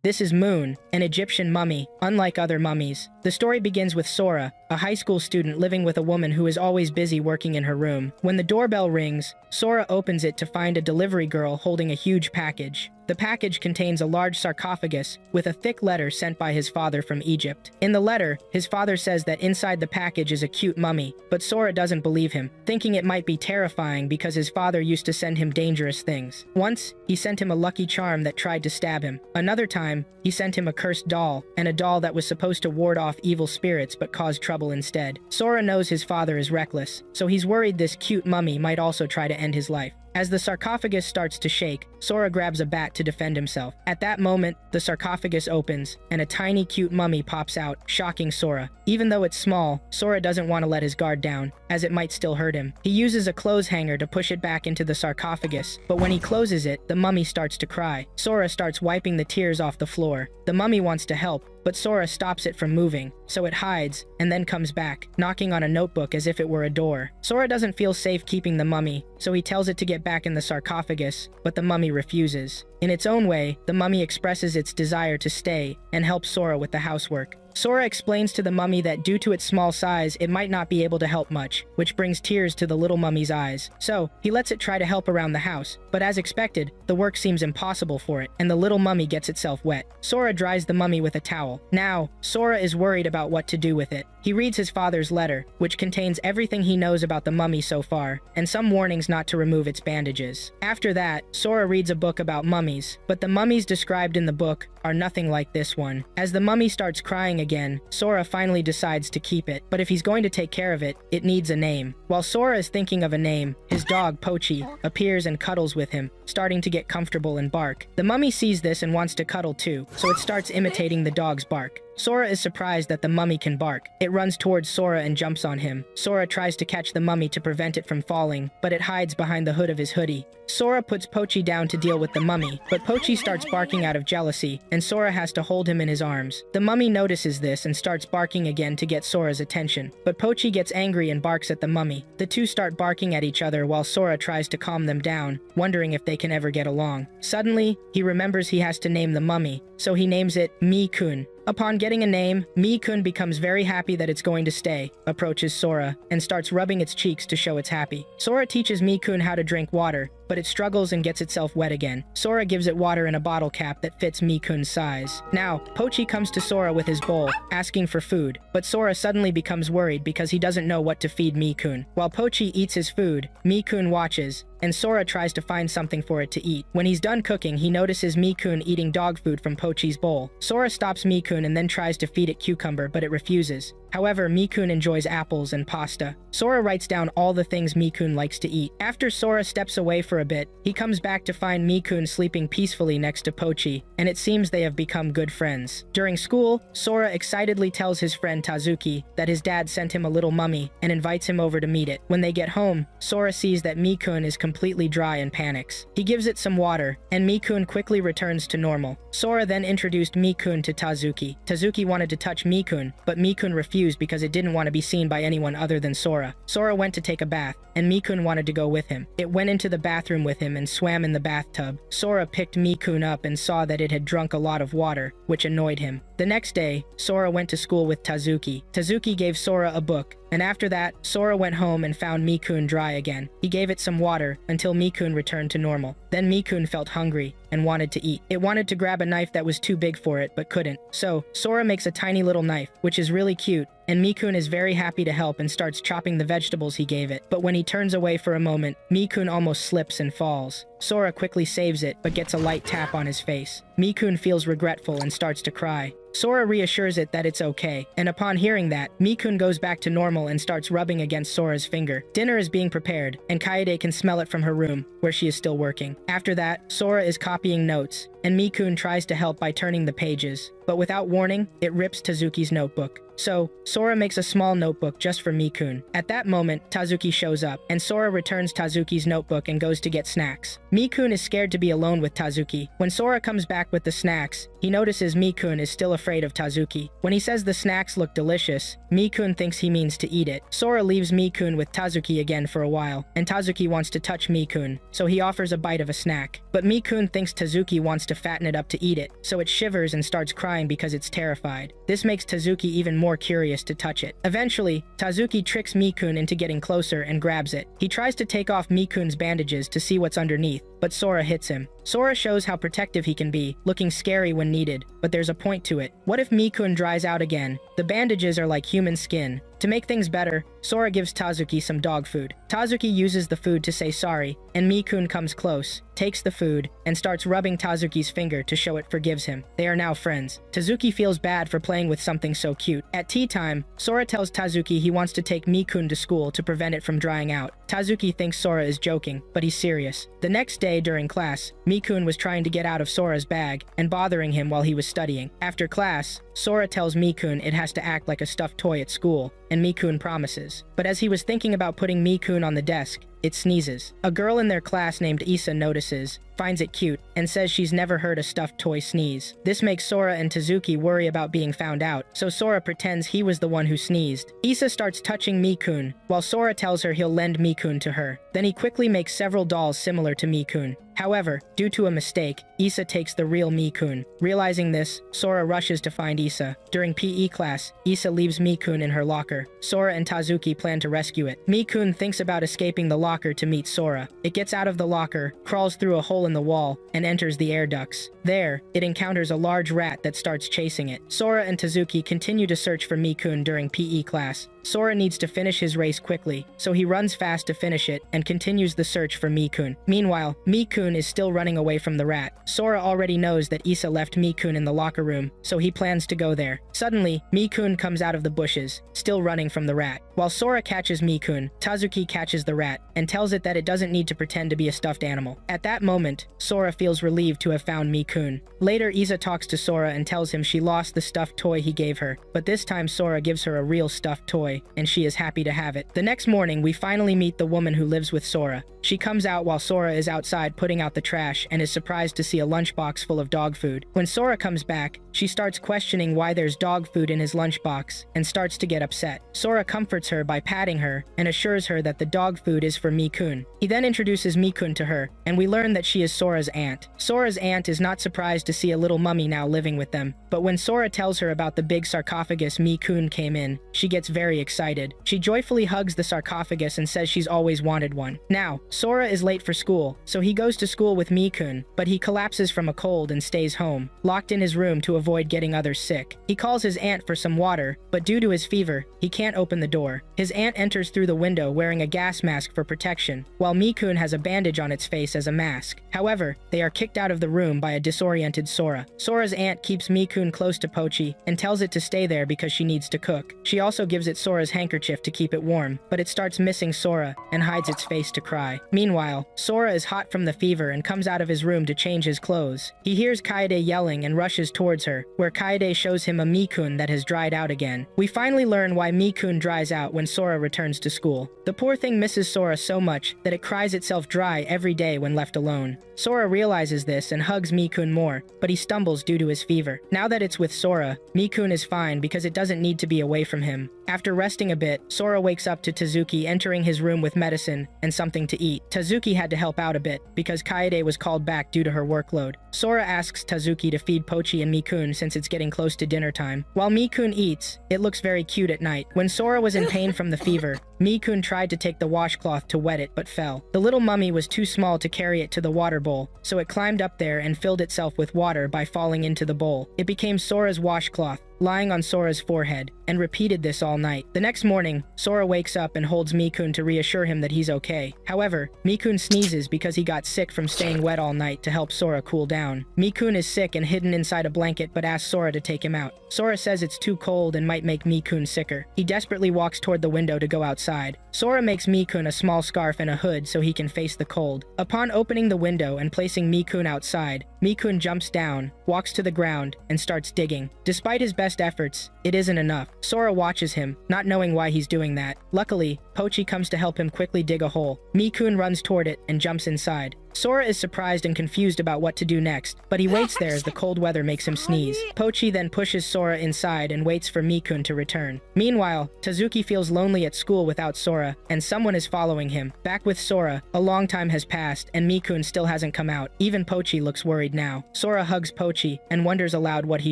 This is Moon, an Egyptian mummy, unlike other mummies. The story begins with Sora, a high school student living with a woman who is always busy working in her room. When the doorbell rings, Sora opens it to find a delivery girl holding a huge package. The package contains a large sarcophagus with a thick letter sent by his father from Egypt. In the letter, his father says that inside the package is a cute mummy, but Sora doesn't believe him, thinking it might be terrifying because his father used to send him dangerous things. Once, he sent him a lucky charm that tried to stab him. Another time, he sent him a cursed doll, and a doll that was supposed to ward off evil spirits but caused trouble instead. Sora knows his father is reckless, so he's worried this cute mummy might also try to end his life. As the sarcophagus starts to shake, Sora grabs a bat to defend himself. At that moment, the sarcophagus opens, and a tiny cute mummy pops out, shocking Sora. Even though it's small, Sora doesn't want to let his guard down, as it might still hurt him. He uses a clothes hanger to push it back into the sarcophagus, but when he closes it, the mummy starts to cry. Sora starts wiping the tears off the floor. The mummy wants to help, but Sora stops it from moving, so it hides, and then comes back, knocking on a notebook as if it were a door. Sora doesn't feel safe keeping the mummy, so he tells it to get back in the sarcophagus, but the mummy refuses. In its own way, the mummy expresses its desire to stay and helps Sora with the housework. Sora explains to the mummy that due to its small size, it might not be able to help much, which brings tears to the little mummy's eyes. So, he lets it try to help around the house, but as expected, the work seems impossible for it, and the little mummy gets itself wet. Sora dries the mummy with a towel. Now, Sora is worried about what to do with it. He reads his father's letter, which contains everything he knows about the mummy so far, and some warnings not to remove its bandages. After that, Sora reads a book about mummies, but the mummies described in the book are nothing like this one. As the mummy starts crying again, Sora finally decides to keep it, but if he's going to take care of it, it needs a name. While Sora is thinking of a name, his dog, Pochi, appears and cuddles with him, starting to get comfortable and bark. The mummy sees this and wants to cuddle too, so it starts imitating the dog's bark. Sora is surprised that the mummy can bark. It runs towards Sora and jumps on him. Sora tries to catch the mummy to prevent it from falling, but it hides behind the hood of his hoodie. Sora puts Pochi down to deal with the mummy, but Pochi starts barking out of jealousy, and Sora has to hold him in his arms. The mummy notices this and starts barking again to get Sora's attention, but Pochi gets angry and barks at the mummy. The two start barking at each other while Sora tries to calm them down, wondering if they can ever get along. Suddenly, he remembers he has to name the mummy, so he names it Mi-kun. Upon getting a name, Mi-kun becomes very happy that it's going to stay, approaches Sora, and starts rubbing its cheeks to show it's happy. Sora teaches Mi-kun how to drink water, but it struggles and gets itself wet again. Sora gives it water in a bottle cap that fits Mi-kun's size. Now, Pochi comes to Sora with his bowl, asking for food, but Sora suddenly becomes worried because he doesn't know what to feed Mi-kun. While Pochi eats his food, Mi-kun watches, and Sora tries to find something for it to eat. When he's done cooking, he notices Mi-kun eating dog food from Pochi's bowl. Sora stops Mi-kun and then tries to feed it cucumber, but it refuses. However, Mi-kun enjoys apples and pasta. Sora writes down all the things Mi-kun likes to eat. After Sora steps away for a bit, he comes back to find Mi-kun sleeping peacefully next to Pochi, and it seems they have become good friends. During school, Sora excitedly tells his friend Tazuki that his dad sent him a little mummy and invites him over to meet it. When they get home, Sora sees that Mi-kun is completely dry and panics. He gives it some water, and Mi-kun quickly returns to normal. Sora then introduced Mi-kun to Tazuki. Tazuki wanted to touch Mi-kun, but Mi-kun refused because it didn't want to be seen by anyone other than Sora. Sora went to take a bath, and Mi-kun wanted to go with him. It went into the bathroom with him and swam in the bathtub. Sora picked Mi-kun up and saw that it had drunk a lot of water, which annoyed him. The next day, Sora went to school with Tazuki. Tazuki gave Sora a book, and after that, Sora went home and found Mi-kun dry again. He gave it some water until Mi-kun returned to normal. Then Mi-kun felt hungry and wanted to eat. It wanted to grab a knife that was too big for it, but couldn't. So, Sora makes a tiny little knife, which is really cute, and Mi-kun is very happy to help and starts chopping the vegetables he gave it. But when he turns away for a moment, Mi-kun almost slips and falls. Sora quickly saves it, but gets a light tap on his face. Mi-kun feels regretful and starts to cry. Sora reassures it that it's okay, and upon hearing that, Mi-kun goes back to normal and starts rubbing against Sora's finger. Dinner is being prepared, and Kaede can smell it from her room, where she is still working. After that, Sora is copying notes, and Mi-kun tries to help by turning the pages. but without warning, it rips Tazuki's notebook. So, Sora makes a small notebook just for Mikun. At that moment, Tazuki shows up, and Sora returns Tazuki's notebook and goes to get snacks. Mikun is scared to be alone with Tazuki. When Sora comes back with the snacks, he notices Mikun is still afraid of Tazuki. When he says the snacks look delicious, Mikun thinks he means to eat it. Sora leaves Mikun with Tazuki again for a while, and Tazuki wants to touch Mikun, so he offers a bite of a snack. But Mikun thinks Tazuki wants to fatten it up to eat it, so it shivers and starts crying because it's terrified. This makes Tazuki even more curious to touch it. Eventually, Tazuki tricks Mikun into getting closer and grabs it. He tries to take off Mikun's bandages to see what's underneath, but Sora hits him. Sora shows how protective he can be, looking scary when needed, but there's a point to it. What if Mikun dries out again? The bandages are like human skin. To make things better, Sora gives Tazuki some dog food. Tazuki uses the food to say sorry, and Mikun comes close, takes the food, and starts rubbing Tazuki's finger to show it forgives him. They are now friends. Tazuki feels bad for playing with something so cute. At tea time, Sora tells Tazuki he wants to take Mikun to school to prevent it from drying out. Tazuki thinks Sora is joking, but he's serious. The next day during class, Mikun was trying to get out of Sora's bag and bothering him while he was studying. After class, Sora tells Mikun it has to act like a stuffed toy at school, and Mikun promises. But as he was thinking about putting Mikun on the desk, it sneezes. A girl in their class named Issa notices, finds it cute, and says she's never heard a stuffed toy sneeze. This makes Sora and Tazuki worry about being found out, so Sora pretends he was the one who sneezed. Issa starts touching Mikun, while Sora tells her he'll lend Mikun to her. Then he quickly makes several dolls similar to Mikun. However, due to a mistake, Issa takes the real Mikun. Realizing this, Sora rushes to find Issa. During PE class, Issa leaves Mikun in her locker. Sora and Tazuki plan to rescue it. Mikun thinks about escaping the locker to meet Sora. It gets out of the locker, crawls through a hole in the wall, and enters the air ducts. There, it encounters a large rat that starts chasing it. Sora and Tazuki continue to search for Mikun during PE class. Sora needs to finish his race quickly, so he runs fast to finish it and continues the search for Mikun. Meanwhile, Mikun is still running away from the rat. Sora already knows that Issa left Mikun in the locker room, so he plans to go there. Suddenly, Mikun comes out of the bushes, still running from the rat. While Sora catches Mikun, Tazuki catches the rat and tells it that it doesn't need to pretend to be a stuffed animal. At that moment, Sora feels relieved to have found Mikun. Later, Issa talks to Sora and tells him she lost the stuffed toy he gave her, but this time Sora gives her a real stuffed toy, and she is happy to have it. The next morning, we finally meet the woman who lives with Sora. She comes out while Sora is outside putting out the trash and is surprised to see a lunchbox full of dog food. When Sora comes back, she starts questioning why there's dog food in his lunchbox and starts to get upset. Sora comforts her by patting her and assures her that the dog food is for Mikun. He then introduces Mikun to her, and we learn that she is Sora's aunt. Sora's aunt is not surprised to see a little mummy now living with them, but when Sora tells her about the big sarcophagus Mikun came in, she gets very excited. She joyfully hugs the sarcophagus and says she's always wanted one. Now, Sora is late for school, so he goes to school with Mikun, but he collapses from a cold and stays home, locked in his room to avoid getting others sick. He calls his aunt for some water, but due to his fever, he can't open the door. His aunt enters through the window wearing a gas mask for protection, while Mikun has a bandage on its face as a mask. However, they are kicked out of the room by a disoriented Sora. Sora's aunt keeps Mikun close to Pochi and tells it to stay there because she needs to cook. She also gives it Sora's handkerchief to keep it warm, but it starts missing Sora and hides its face to cry. Meanwhile, Sora is hot from the fever and comes out of his room to change his clothes. He hears Kaede yelling and rushes towards her, where Kaede shows him a Mikun that has dried out again. We finally learn why Mikun dries out when Sora returns to school. The poor thing misses Sora so much that it cries itself dry every day when left alone. Sora realizes this and hugs Mikun more, but he stumbles due to his fever. Now that it's with Sora, Mikun is fine because it doesn't need to be away from him. After resting a bit, Sora wakes up to Tazuki entering his room with medicine and something to eat. Tazuki had to help out a bit because Kaede was called back due to her workload. Sora asks Tazuki to feed Pochi and Mikun since it's getting close to dinner time. While Mikun eats, it looks very cute at night. When Sora was in pain from the fever, Mikun tried to take the washcloth to wet it but fell. The little mummy was too small to carry it to the water bowl, so it climbed up there and filled itself with water by falling into the bowl. It became Sora's washcloth, lying on Sora's forehead, and repeated this all night. The next morning, Sora wakes up and holds Mikun to reassure him that he's okay. However, Mikun sneezes because he got sick from staying wet all night to help Sora cool down. Mikun is sick and hidden inside a blanket but asks Sora to take him out. Sora says it's too cold and might make Mikun sicker. He desperately walks toward the window to go outside. Sora makes Mikun a small scarf and a hood so he can face the cold. Upon opening the window and placing Mikun outside, Mikun jumps down, walks to the ground, and starts digging. Despite his best efforts, it isn't enough. Sora watches him, not knowing why he's doing that. Luckily, Pochi comes to help him quickly dig a hole. Mikun runs toward it and jumps inside. Sora is surprised and confused about what to do next, but he waits there as the cold weather makes him sneeze. Pochi then pushes Sora inside and waits for Mikun to return. Meanwhile, Tazuki feels lonely at school without Sora, and someone is following him. Back with Sora, a long time has passed, and Mikun still hasn't come out. Even Pochi looks worried now. Sora hugs Pochi and wonders aloud what he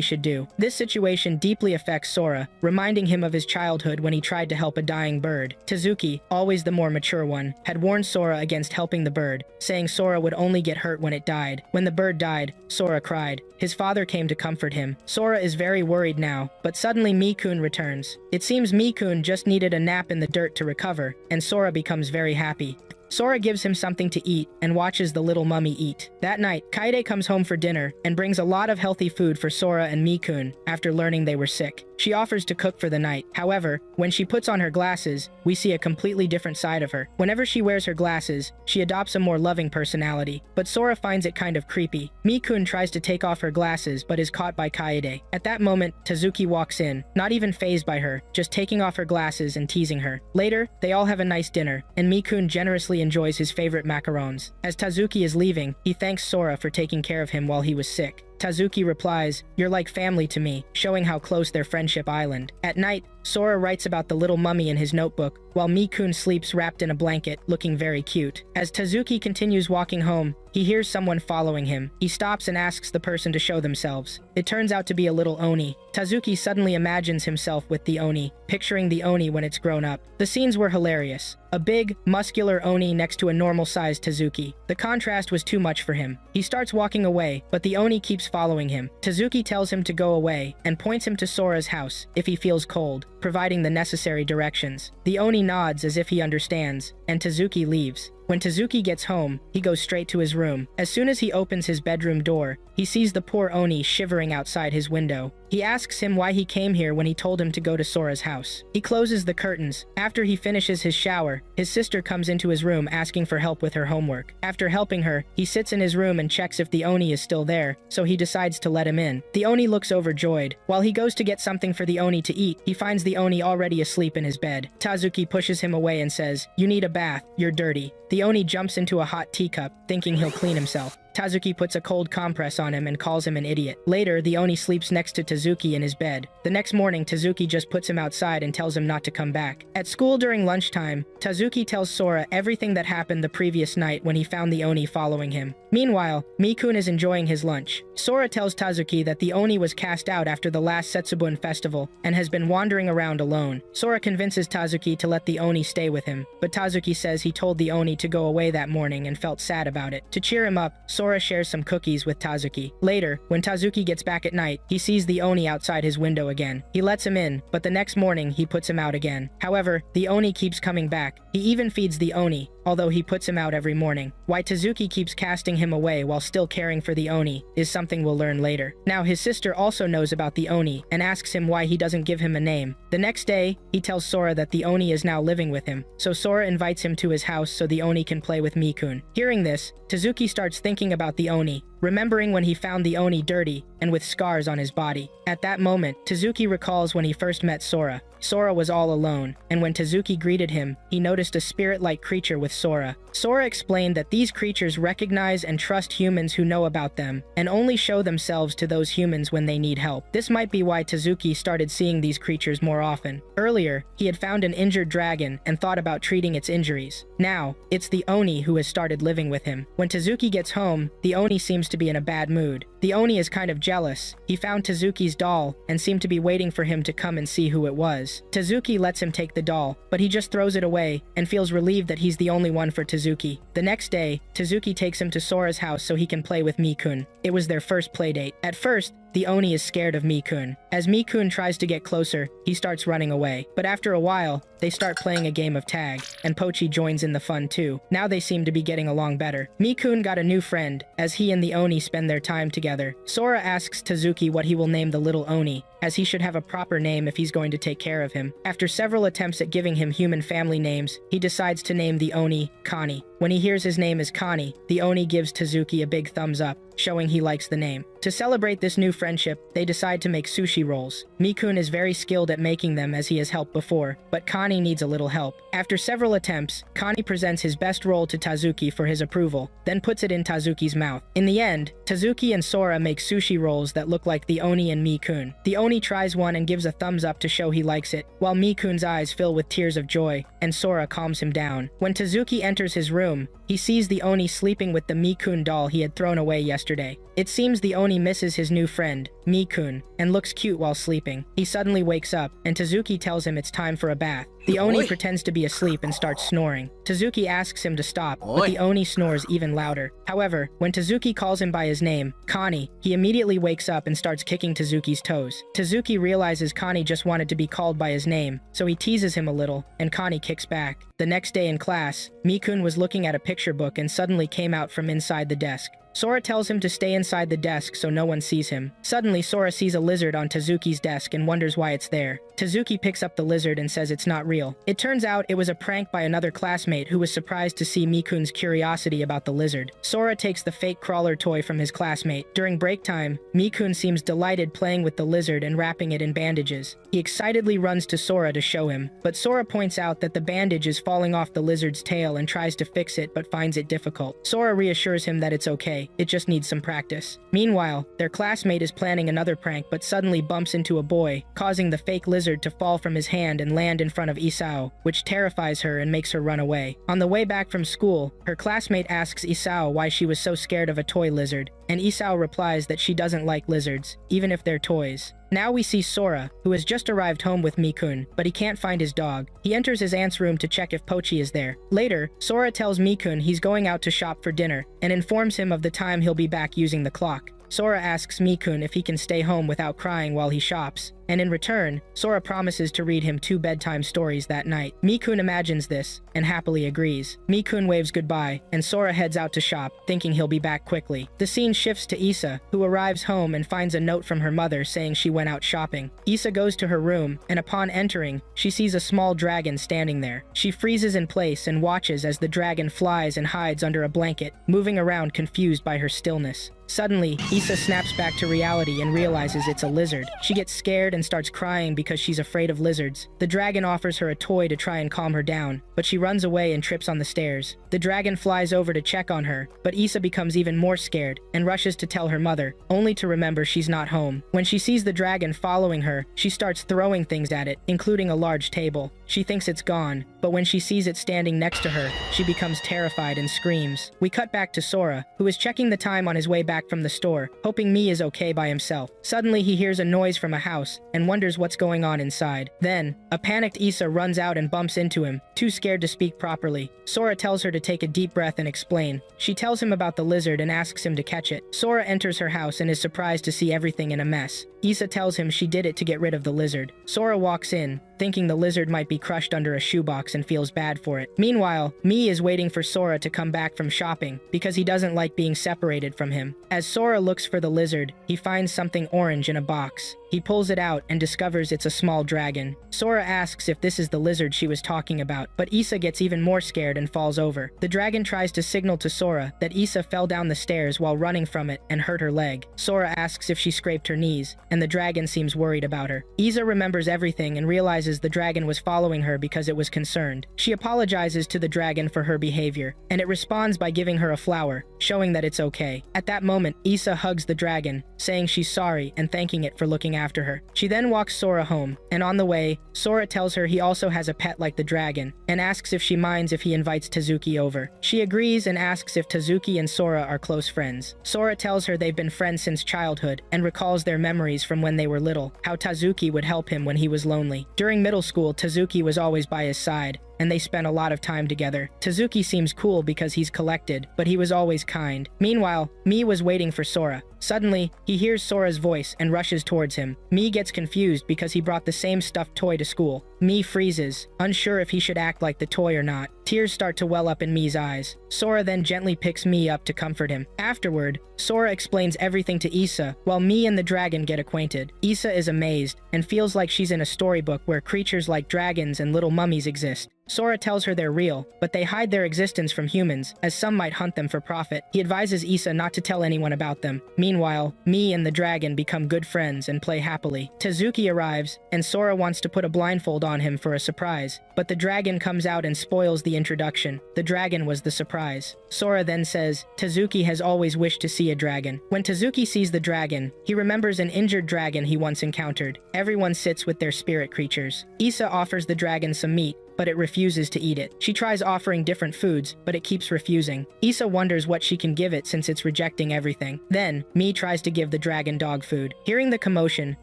should do. This situation deeply affects Sora, reminding him of his childhood when he tried to help a dying bird. Tazuki, always the more mature one, had warned Sora against helping the bird, saying Sora would only get hurt when it died. When the bird died, Sora cried. His father came to comfort him. Sora is very worried now, but suddenly Mikun returns. It seems Mikun just needed a nap in the dirt to recover, and Sora becomes very happy. Sora gives him something to eat and watches the little mummy eat. That night, Kaede comes home for dinner and brings a lot of healthy food for Sora and Mikun after learning they were sick. She offers to cook for the night. However, when she puts on her glasses, we see a completely different side of her. Whenever she wears her glasses, she adopts a more loving personality, but Sora finds it kind of creepy. Mikun tries to take off her glasses but is caught by Kaede. At that moment, Tazuki walks in, not even fazed by her, just taking off her glasses and teasing her. Later, they all have a nice dinner, and Mikun generously enjoys his favorite macarons. As Tazuki is leaving, he thanks Sora for taking care of him while he was sick. Tazuki replies, "You're like family to me," showing how close their friendship island. At night, Sora writes about the little mummy in his notebook, while Mikun sleeps wrapped in a blanket, looking very cute. As Tazuki continues walking home, he hears someone following him. He stops and asks the person to show themselves. It turns out to be a little Oni. Tazuki suddenly imagines himself with the Oni, picturing the Oni when it's grown up. The scenes were hilarious. A big, muscular Oni next to a normal-sized Tazuki. The contrast was too much for him. He starts walking away, but the Oni keeps following him. Tazuki tells him to go away and points him to Sora's house if he feels cold, providing the necessary directions. The Oni nods as if he understands, and Tazuki leaves. When Tazuki gets home, he goes straight to his room. As soon as he opens his bedroom door, he sees the poor Oni shivering outside his window. He asks him why he came here when he told him to go to Sora's house. He closes the curtains. After he finishes his shower, his sister comes into his room asking for help with her homework. After helping her, he sits in his room and checks if the Oni is still there, so he decides to let him in. The Oni looks overjoyed. While he goes to get something for the Oni to eat, he finds the Oni already asleep in his bed. Tazuki pushes him away and says, "You need a bath, you're dirty." The Oni jumps into a hot teacup, thinking he'll clean himself. Tazuki puts a cold compress on him and calls him an idiot. Later, the Oni sleeps next to Tazuki in his bed. The next morning, Tazuki just puts him outside and tells him not to come back. At school during lunchtime, Tazuki tells Sora everything that happened the previous night when he found the Oni following him. Meanwhile, Mikun is enjoying his lunch. Sora tells Tazuki that the Oni was cast out after the last Setsubun festival and has been wandering around alone. Sora convinces Tazuki to let the Oni stay with him, but Tazuki says he told the Oni to go away that morning and felt sad about it. To cheer him up, Sora shares some cookies with Tazuki. Later, when Tazuki gets back at night, he sees the Oni outside his window again. He lets him in, but the next morning he puts him out again. However, the Oni keeps coming back. He even feeds the Oni, although he puts him out every morning. Why Tazuki keeps casting him away while still caring for the Oni is something we'll learn later. Now, his sister also knows about the Oni and asks him why he doesn't give him a name. The next day, he tells Sora that the Oni is now living with him, so Sora invites him to his house so the Oni can play with Mikun. Hearing this, Tazuki starts thinking about the Oni, remembering when he found the Oni dirty and with scars on his body. At that moment, Tazuki recalls when he first met Sora. Sora was all alone, and when Tazuki greeted him, he noticed a spirit-like creature with Sora. Sora explained that these creatures recognize and trust humans who know about them, and only show themselves to those humans when they need help. This might be why Tazuki started seeing these creatures more often. Earlier, he had found an injured dragon and thought about treating its injuries. Now, it's the Oni who has started living with him. When Tazuki gets home, the Oni seems to be in a bad mood. The Oni is kind of jealous. He found Tazuki's doll and seemed to be waiting for him to come and see who it was. Tazuki lets him take the doll, but he just throws it away and feels relieved that he's the only one for Tazuki. The next day, Tazuki takes him to Sora's house so he can play with Mikun. It was their first playdate. At first, the Oni is scared of Mikun. As Mikun tries to get closer, he starts running away. But after a while, they start playing a game of tag, and Pochi joins in the fun too. Now they seem to be getting along better. Mikun got a new friend, as he and the Oni spend their time together. Sora asks Tazuki what he will name the little Oni, as he should have a proper name if he's going to take care of him. After several attempts at giving him human family names, he decides to name the Oni Kani. When he hears his name is Kani, the Oni gives Tazuki a big thumbs up, showing he likes the name. To celebrate this new friendship, they decide to make sushi rolls. Mikun is very skilled at making them as he has helped before, but Kani needs a little help. After several attempts, Kani presents his best roll to Tazuki for his approval, then puts it in Tazuki's mouth. In the end, Tazuki and Sora make sushi rolls that look like the Oni and Mikun. The Oni tries one and gives a thumbs up to show he likes it, while Mikun's eyes fill with tears of joy, and Sora calms him down. When Tazuki enters his room, he sees the Oni sleeping with the Mikun doll he had thrown away yesterday. It seems the Oni misses his new friend, Mikun, and looks cute while sleeping. He suddenly wakes up, and Tazuki tells him it's time for a bath. The Oni pretends to be asleep and starts snoring. Tazuki asks him to stop, but the Oni snores even louder. However, when Tazuki calls him by his name, Kani, he immediately wakes up and starts kicking Tazuki's toes. Tazuki realizes Kani just wanted to be called by his name, so he teases him a little, and Kani kicks back. The next day in class, Mikun was looking at a picture book and suddenly came out from inside the desk. Sora tells him to stay inside the desk so no one sees him. Suddenly, Sora sees a lizard on Tazuki's desk and wonders why it's there. Tazuki picks up the lizard and says it's not real. It turns out it was a prank by another classmate who was surprised to see Mikun's curiosity about the lizard. Sora takes the fake crawler toy from his classmate. During break time, Mikun seems delighted playing with the lizard and wrapping it in bandages. He excitedly runs to Sora to show him, but Sora points out that the bandage is falling off the lizard's tail and tries to fix it but finds it difficult. Sora reassures him that it's okay. It just needs some practice. Meanwhile, their classmate is planning another prank but suddenly bumps into a boy, causing the fake lizard to fall from his hand and land in front of Isao, which terrifies her and makes her run away. On the way back from school, her classmate asks Isao why she was so scared of a toy lizard, and Isao replies that she doesn't like lizards, even if they're toys. Now we see Sora, who has just arrived home with Mikun, but he can't find his dog. He enters his aunt's room to check if Pochi is there. Later, Sora tells Mikun he's going out to shop for dinner, and informs him of the time he'll be back using the clock. Sora asks Mikun if he can stay home without crying while he shops, and in return, Sora promises to read him 2 bedtime stories that night. Mikun imagines this, and happily agrees. Mikun waves goodbye, and Sora heads out to shop, thinking he'll be back quickly. The scene shifts to Issa, who arrives home and finds a note from her mother saying she went out shopping. Issa goes to her room, and upon entering, she sees a small dragon standing there. She freezes in place and watches as the dragon flies and hides under a blanket, moving around confused by her stillness. Suddenly, Issa snaps back to reality and realizes it's a lizard. She gets scared and starts crying because she's afraid of lizards. The dragon offers her a toy to try and calm her down, but she runs away and trips on the stairs. The dragon flies over to check on her, but Issa becomes even more scared and rushes to tell her mother, only to remember she's not home. When she sees the dragon following her, she starts throwing things at it, including a large table. She thinks it's gone, but when she sees it standing next to her, she becomes terrified and screams. We cut back to Sora, who is checking the time on his way back from the store, hoping Mii is okay by himself. Suddenly he hears a noise from a house and wonders what's going on inside. Then, a panicked Issa runs out and bumps into him, too scared to speak properly. Sora tells her to take a deep breath and explain. She tells him about the lizard and asks him to catch it. Sora enters her house and is surprised to see everything in a mess. Issa tells him she did it to get rid of the lizard. Sora walks in, thinking the lizard might be crushed under a shoebox and feels bad for it. Meanwhile, Mii is waiting for Sora to come back from shopping because he doesn't like being separated from him. As Sora looks for the lizard, he finds something orange in a box. He pulls it out and discovers it's a small dragon. Sora asks if this is the lizard she was talking about, but Issa gets even more scared and falls over. The dragon tries to signal to Sora that Issa fell down the stairs while running from it and hurt her leg. Sora asks if she scraped her knees, and the dragon seems worried about her. Issa remembers everything and realizes the dragon was following her because it was concerned. She apologizes to the dragon for her behavior, and it responds by giving her a flower, showing that it's okay. At that moment, Issa hugs the dragon, saying she's sorry and thanking it for looking after her. She then walks Sora home, and on the way, Sora tells her he also has a pet like the dragon, and asks if she minds if he invites Tazuki over. She agrees and asks if Tazuki and Sora are close friends. Sora tells her they've been friends since childhood, and recalls their memories from when they were little, how Tazuki would help him when he was lonely. During middle school, Tazuki was always by his side, and they spent a lot of time together. Tazuki seems cool because he's collected, but he was always kind. Meanwhile, Mii was waiting for Sora. Suddenly, he hears Sora's voice and rushes towards him. Mii gets confused because he brought the same stuffed toy to school. Mii freezes, unsure if he should act like the toy or not. Tears start to well up in Mii's eyes. Sora then gently picks Mii up to comfort him. Afterward, Sora explains everything to Issa, while Mii and the dragon get acquainted. Issa is amazed, and feels like she's in a storybook where creatures like dragons and little mummies exist. Sora tells her they're real, but they hide their existence from humans, as some might hunt them for profit. He advises Issa not to tell anyone about them. Meanwhile, Mii and the dragon become good friends and play happily. Tazuki arrives, and Sora wants to put a blindfold on him for a surprise, but the dragon comes out and spoils the introduction. The dragon was the surprise. Sora then says, Tazuki has always wished to see a dragon. When Tazuki sees the dragon, he remembers an injured dragon he once encountered. Everyone sits with their spirit creatures. Issa offers the dragon some meat, but it refuses to eat it. She tries offering different foods, but it keeps refusing. Issa wonders what she can give it since it's rejecting everything. Then, Mii tries to give the dragon dog food. Hearing the commotion,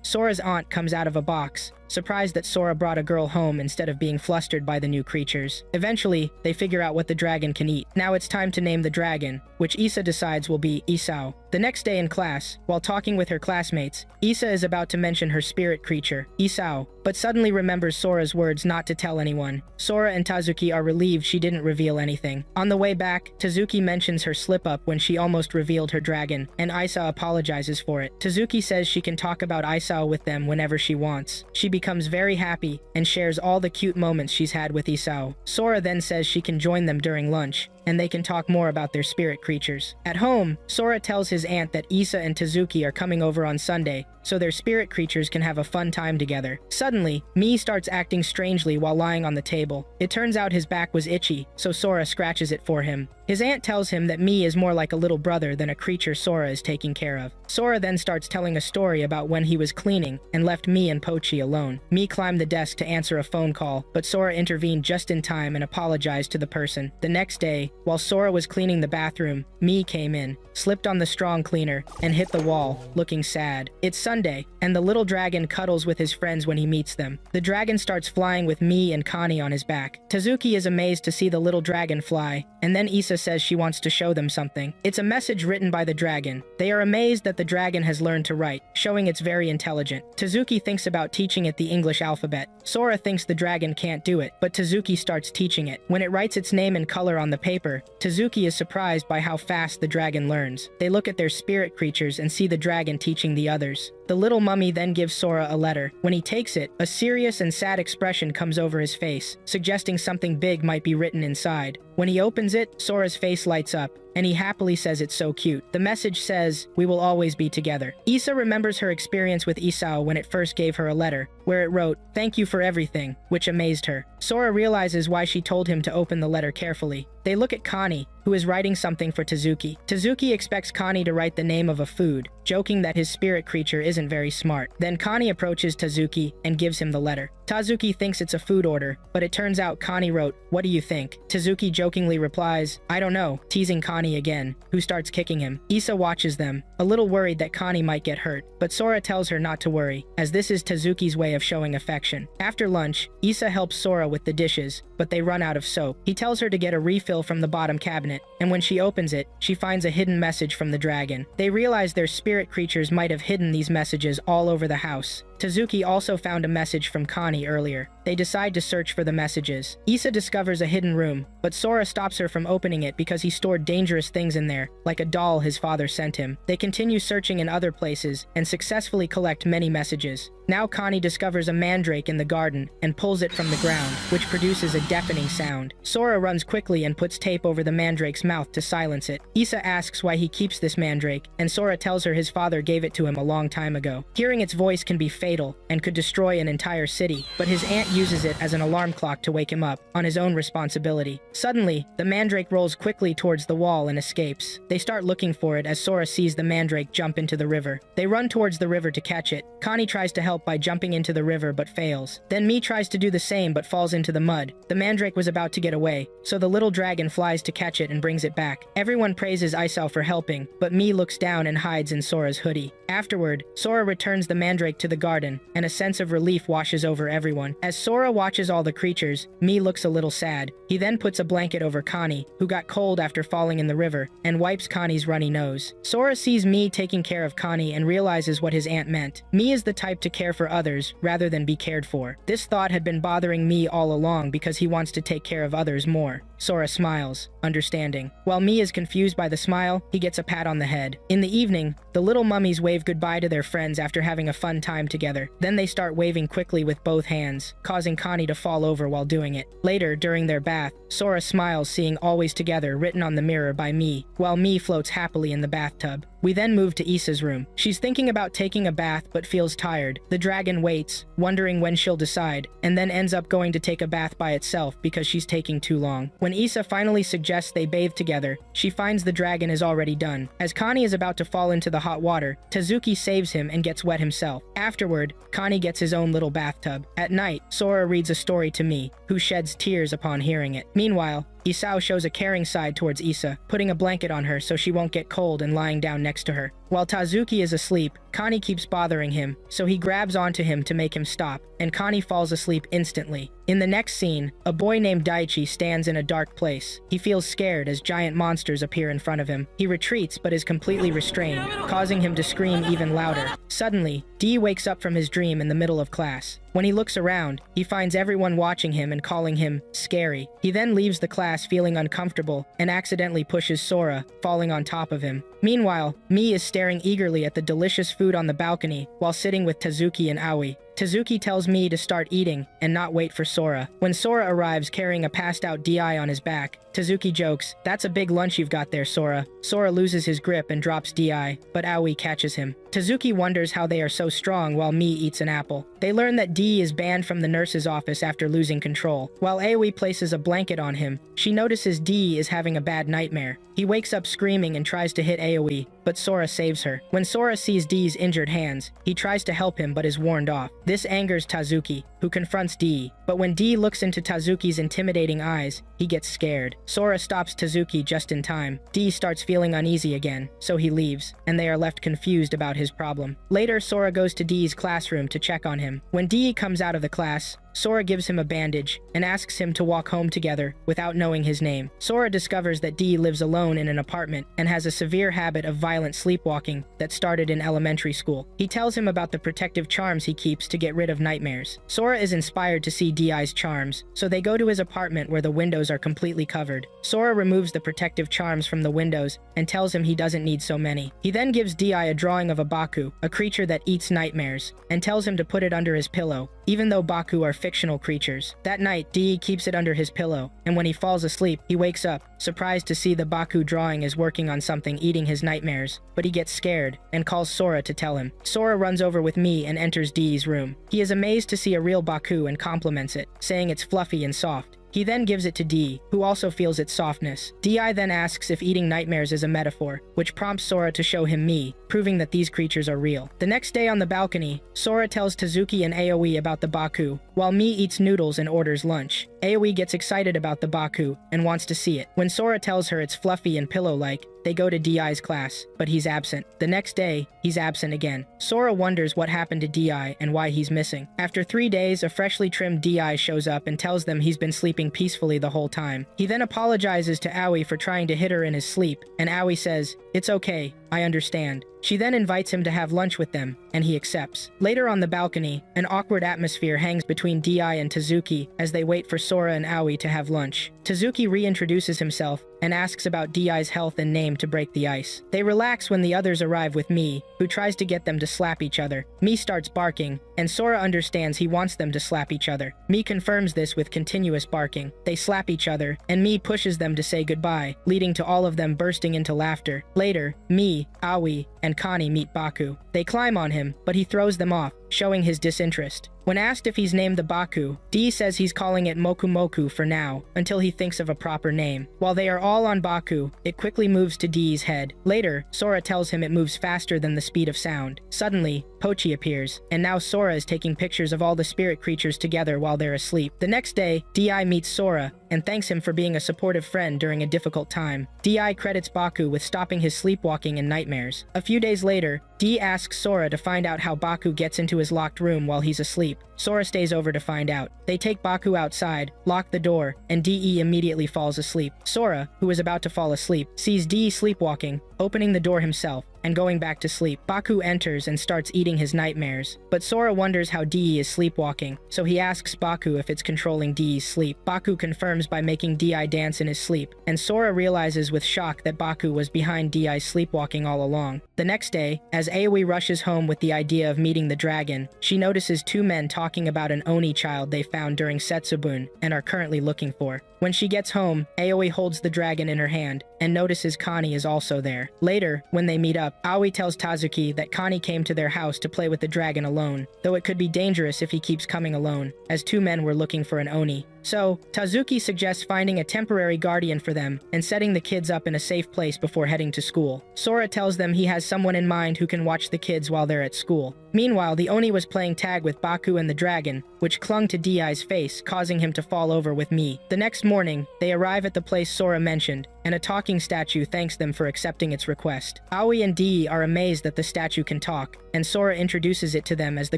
Sora's aunt comes out of a box, surprised that Sora brought a girl home instead of being flustered by the new creatures. Eventually, they figure out what the dragon can eat. Now it's time to name the dragon, which Issa decides will be Isao. The next day in class, while talking with her classmates, Issa is about to mention her spirit creature, Isao, but suddenly remembers Sora's words not to tell anyone. Sora and Tazuki are relieved she didn't reveal anything. On the way back, Tazuki mentions her slip-up when she almost revealed her dragon, and Isao apologizes for it. Tazuki says she can talk about Isao with them whenever she wants. She becomes very happy and shares all the cute moments she's had with Isao. Sora then says she can join them during lunch, and they can talk more about their spirit creatures. At home, Sora tells his aunt that Issa and Tazuki are coming over on Sunday, so their spirit creatures can have a fun time together. Suddenly, Mii starts acting strangely while lying on the table. It turns out his back was itchy, so Sora scratches it for him. His aunt tells him that Mii is more like a little brother than a creature Sora is taking care of. Sora then starts telling a story about when he was cleaning and left Mii and Pochi alone. Mii climbed the desk to answer a phone call, but Sora intervened just in time and apologized to the person. The next day, while Sora was cleaning the bathroom, Mii came in, slipped on the strong cleaner, and hit the wall, looking sad. It's Sunday, and the little dragon cuddles with his friends when he meets them. The dragon starts flying with Mii and Connie on his back. Tazuki is amazed to see the little dragon fly, and then Issa says she wants to show them something. It's a message written by the dragon. They are amazed that the dragon has learned to write, showing it's very intelligent. Tazuki thinks about teaching it the English alphabet. Sora thinks the dragon can't do it, but Tazuki starts teaching it. When it writes its name in color on the paper, Tazuki is surprised by how fast the dragon learns. They look at their spirit creatures and see the dragon teaching the others. The little mummy then gives Sora a letter. When he takes it, a serious and sad expression comes over his face, suggesting something big might be written inside. When he opens it, Sora's face lights up, and he happily says it's so cute. The message says, "We will always be together." Issa remembers her experience with Isao when it first gave her a letter, where it wrote, "Thank you for everything," which amazed her. Sora realizes why she told him to open the letter carefully. They look at Connie, who is writing something for Tazuki. Tazuki expects Connie to write the name of a food, joking that his spirit creature isn't very smart. Then Connie approaches Tazuki and gives him the letter. Tazuki thinks it's a food order, but it turns out Connie wrote, "What do you think?" Tazuki jokingly replies, "I don't know," teasing Connie again, who starts kicking him. Issa watches them, a little worried that Connie might get hurt, but Sora tells her not to worry, as this is Tazuki's way of showing affection. After lunch, Issa helps Sora with the dishes, but they run out of soap. He tells her to get a refill from the bottom cabinet, and when she opens it, she finds a hidden message from the dragon. They realize their spirit creatures might have hidden these messages all over the house. Tazuki also found a message from Connie earlier. They decide to search for the messages. Issa discovers a hidden room, but Sora stops her from opening it because he stored dangerous things in there, like a doll his father sent him. They continue searching in other places and successfully collect many messages. Now Connie discovers a mandrake in the garden and pulls it from the ground, which produces a deafening sound. Sora runs quickly and puts tape over the mandrake's mouth to silence it. Issa asks why he keeps this mandrake, and Sora tells her his father gave it to him a long time ago. Hearing its voice can be fatal and could destroy an entire city, but his aunt uses it as an alarm clock to wake him up, on his own responsibility. Suddenly, the mandrake rolls quickly towards the wall and escapes. They start looking for it as Sora sees the mandrake jump into the river. They run towards the river to catch it. Connie tries to help by jumping into the river but fails. Then Mii tries to do the same but falls into the mud. The mandrake was about to get away, so the little dragon flies to catch it and brings it back. Everyone praises Isao for helping, but Mii looks down and hides in Sora's hoodie. Afterward, Sora returns the mandrake to the garden, and a sense of relief washes over everyone. As Sora watches all the creatures, Mi looks a little sad. He then puts a blanket over Connie, who got cold after falling in the river, and wipes Connie's runny nose. Sora sees Mi taking care of Connie and realizes what his aunt meant. Mi is the type to care for others rather than be cared for. This thought had been bothering Mi all along because he wants to take care of others more. Sora smiles, understanding. While Mi is confused by the smile, he gets a pat on the head. In the evening, the little mummies wave goodbye to their friends after having a fun time together. Then they start waving quickly with both hands, causing Connie to fall over while doing it. Later, during their bath, Sora smiles seeing "Always Together" written on the mirror by Mi, while Mi floats happily in the bathtub. We then move to Issa's room. She's thinking about taking a bath but feels tired. The dragon waits, wondering when she'll decide, and then ends up going to take a bath by itself because she's taking too long. When Issa finally suggests they bathe together, she finds the dragon is already done. As Connie is about to fall into the hot water, Tazuki saves him and gets wet himself. Afterward, Connie gets his own little bathtub. At night, Sora reads a story to Mi, who sheds tears upon hearing it. Meanwhile, Isao shows a caring side towards Issa, putting a blanket on her so she won't get cold and lying down next to her. While Tazuki is asleep, Connie keeps bothering him, so he grabs onto him to make him stop, and Connie falls asleep instantly. In the next scene, a boy named Daichi stands in a dark place. He feels scared as giant monsters appear in front of him. He retreats but is completely restrained, causing him to scream even louder. Suddenly, D wakes up from his dream in the middle of class. When he looks around, he finds everyone watching him and calling him scary. He then leaves the class feeling uncomfortable and accidentally pushes Sora, falling on top of him. Meanwhile, Mi is staring eagerly at the delicious food on the balcony while sitting with Tazuki and Aoi. Tazuki tells Mi to start eating and not wait for Sora. When Sora arrives carrying a passed-out DI on his back, Tazuki jokes, "That's a big lunch you've got there, Sora." Sora loses his grip and drops DI, but Aoi catches him. Tazuki wonders how they are so strong while Mi eats an apple. They learn that D is banned from the nurse's office after losing control. While Aoi places a blanket on him, she notices D is having a bad nightmare. He wakes up screaming and tries to hit Aoi, but Sora saves her. When Sora sees D's injured hands, he tries to help him but is warned off. This angers Tazuki, who confronts D, but when D looks into Tazuki's intimidating eyes, he gets scared. Sora stops Tazuki just in time. D starts feeling uneasy again, so he leaves, and they are left confused about his problem. Later, Sora goes to D's classroom to check on him. When D comes out of the class, Sora gives him a bandage and asks him to walk home together without knowing his name. Sora discovers that D lives alone in an apartment and has a severe habit of violent sleepwalking that started in elementary school. He tells him about the protective charms he keeps to get rid of nightmares. Sora is inspired to see DI's charms, so they go to his apartment where the windows are completely covered. Sora removes the protective charms from the windows and tells him he doesn't need so many. He then gives DI a drawing of a Baku, a creature that eats nightmares, and tells him to put it under his pillow, even though Baku are fictional creatures. That night, D keeps it under his pillow, and when he falls asleep, he wakes up, surprised to see the Baku drawing is working on something eating his nightmares, but he gets scared and calls Sora to tell him. Sora runs over with Mi and enters D's room. He is amazed to see a real Baku and compliments it, saying it's fluffy and soft. He then gives it to D, who also feels its softness. DI then asks if eating nightmares is a metaphor, which prompts Sora to show him Mi, proving that these creatures are real. The next day on the balcony, Sora tells Tazuki and Aoi about the Baku, while Mi eats noodles and orders lunch. Aoi gets excited about the Baku and wants to see it. When Sora tells her it's fluffy and pillow-like, they go to DI's class, but he's absent. The next day, he's absent again. Sora wonders what happened to DI and why he's missing. After 3 days, a freshly trimmed DI shows up and tells them he's been sleeping peacefully the whole time. He then apologizes to Aoi for trying to hit her in his sleep, and Aoi says, "It's okay, I understand." She then invites him to have lunch with them, and he accepts. Later on the balcony, an awkward atmosphere hangs between DI and Tazuki as they wait for Sora and Aoi to have lunch. Tazuki reintroduces himself and asks about DI's health and name to break the ice. They relax when the others arrive with Mi, who tries to get them to slap each other. Mi starts barking, and Sora understands he wants them to slap each other. Mi confirms this with continuous barking. They slap each other, and Mi pushes them to say goodbye, leading to all of them bursting into laughter. Later, Mi, Aoi, and Connie meet Baku. They climb on him, but he throws them off, showing his disinterest. When asked if he's named the Baku, D says he's calling it Moku Moku for now, until he thinks of a proper name. While they are all on Baku, it quickly moves to D's head. Later, Sora tells him it moves faster than the speed of sound. Suddenly, Pochi appears, and now Sora is taking pictures of all the spirit creatures together while they're asleep. The next day, DI meets Sora, and thanks him for being a supportive friend during a difficult time. DI credits Baku with stopping his sleepwalking and nightmares. A few days later, Dee asks Sora to find out how Baku gets into his locked room while he's asleep. Sora stays over to find out. They take Baku outside, lock the door, and Dee immediately falls asleep. Sora, who is about to fall asleep, sees Dee sleepwalking, opening the door himself, and going back to sleep. Baku enters and starts eating his nightmares. But Sora wonders how Dee is sleepwalking, so he asks Baku if it's controlling Dee's sleep. Baku confirms by making Dee dance in his sleep, and Sora realizes with shock that Baku was behind Dee's sleepwalking all along. The next day, as Aoi rushes home with the idea of meeting the dragon, she notices two men talking about an Oni child they found during Setsubun and are currently looking for. When she gets home, Aoi holds the dragon in her hand and notices Connie is also there. Later, when they meet up, Aoi tells Tazuki that Connie came to their house to play with the dragon alone, though it could be dangerous if he keeps coming alone, as two men were looking for an Oni. So, Tazuki suggests finding a temporary guardian for them and setting the kids up in a safe place before heading to school. Sora tells them he has someone in mind who can watch the kids while they're at school. Meanwhile, the Oni was playing tag with Baku and the dragon, which clung to Dee's face, causing him to fall over with Mii. The next morning, they arrive at the place Sora mentioned, and a talking statue thanks them for accepting its request. Aoi and Dee are amazed that the statue can talk, and Sora introduces it to them as the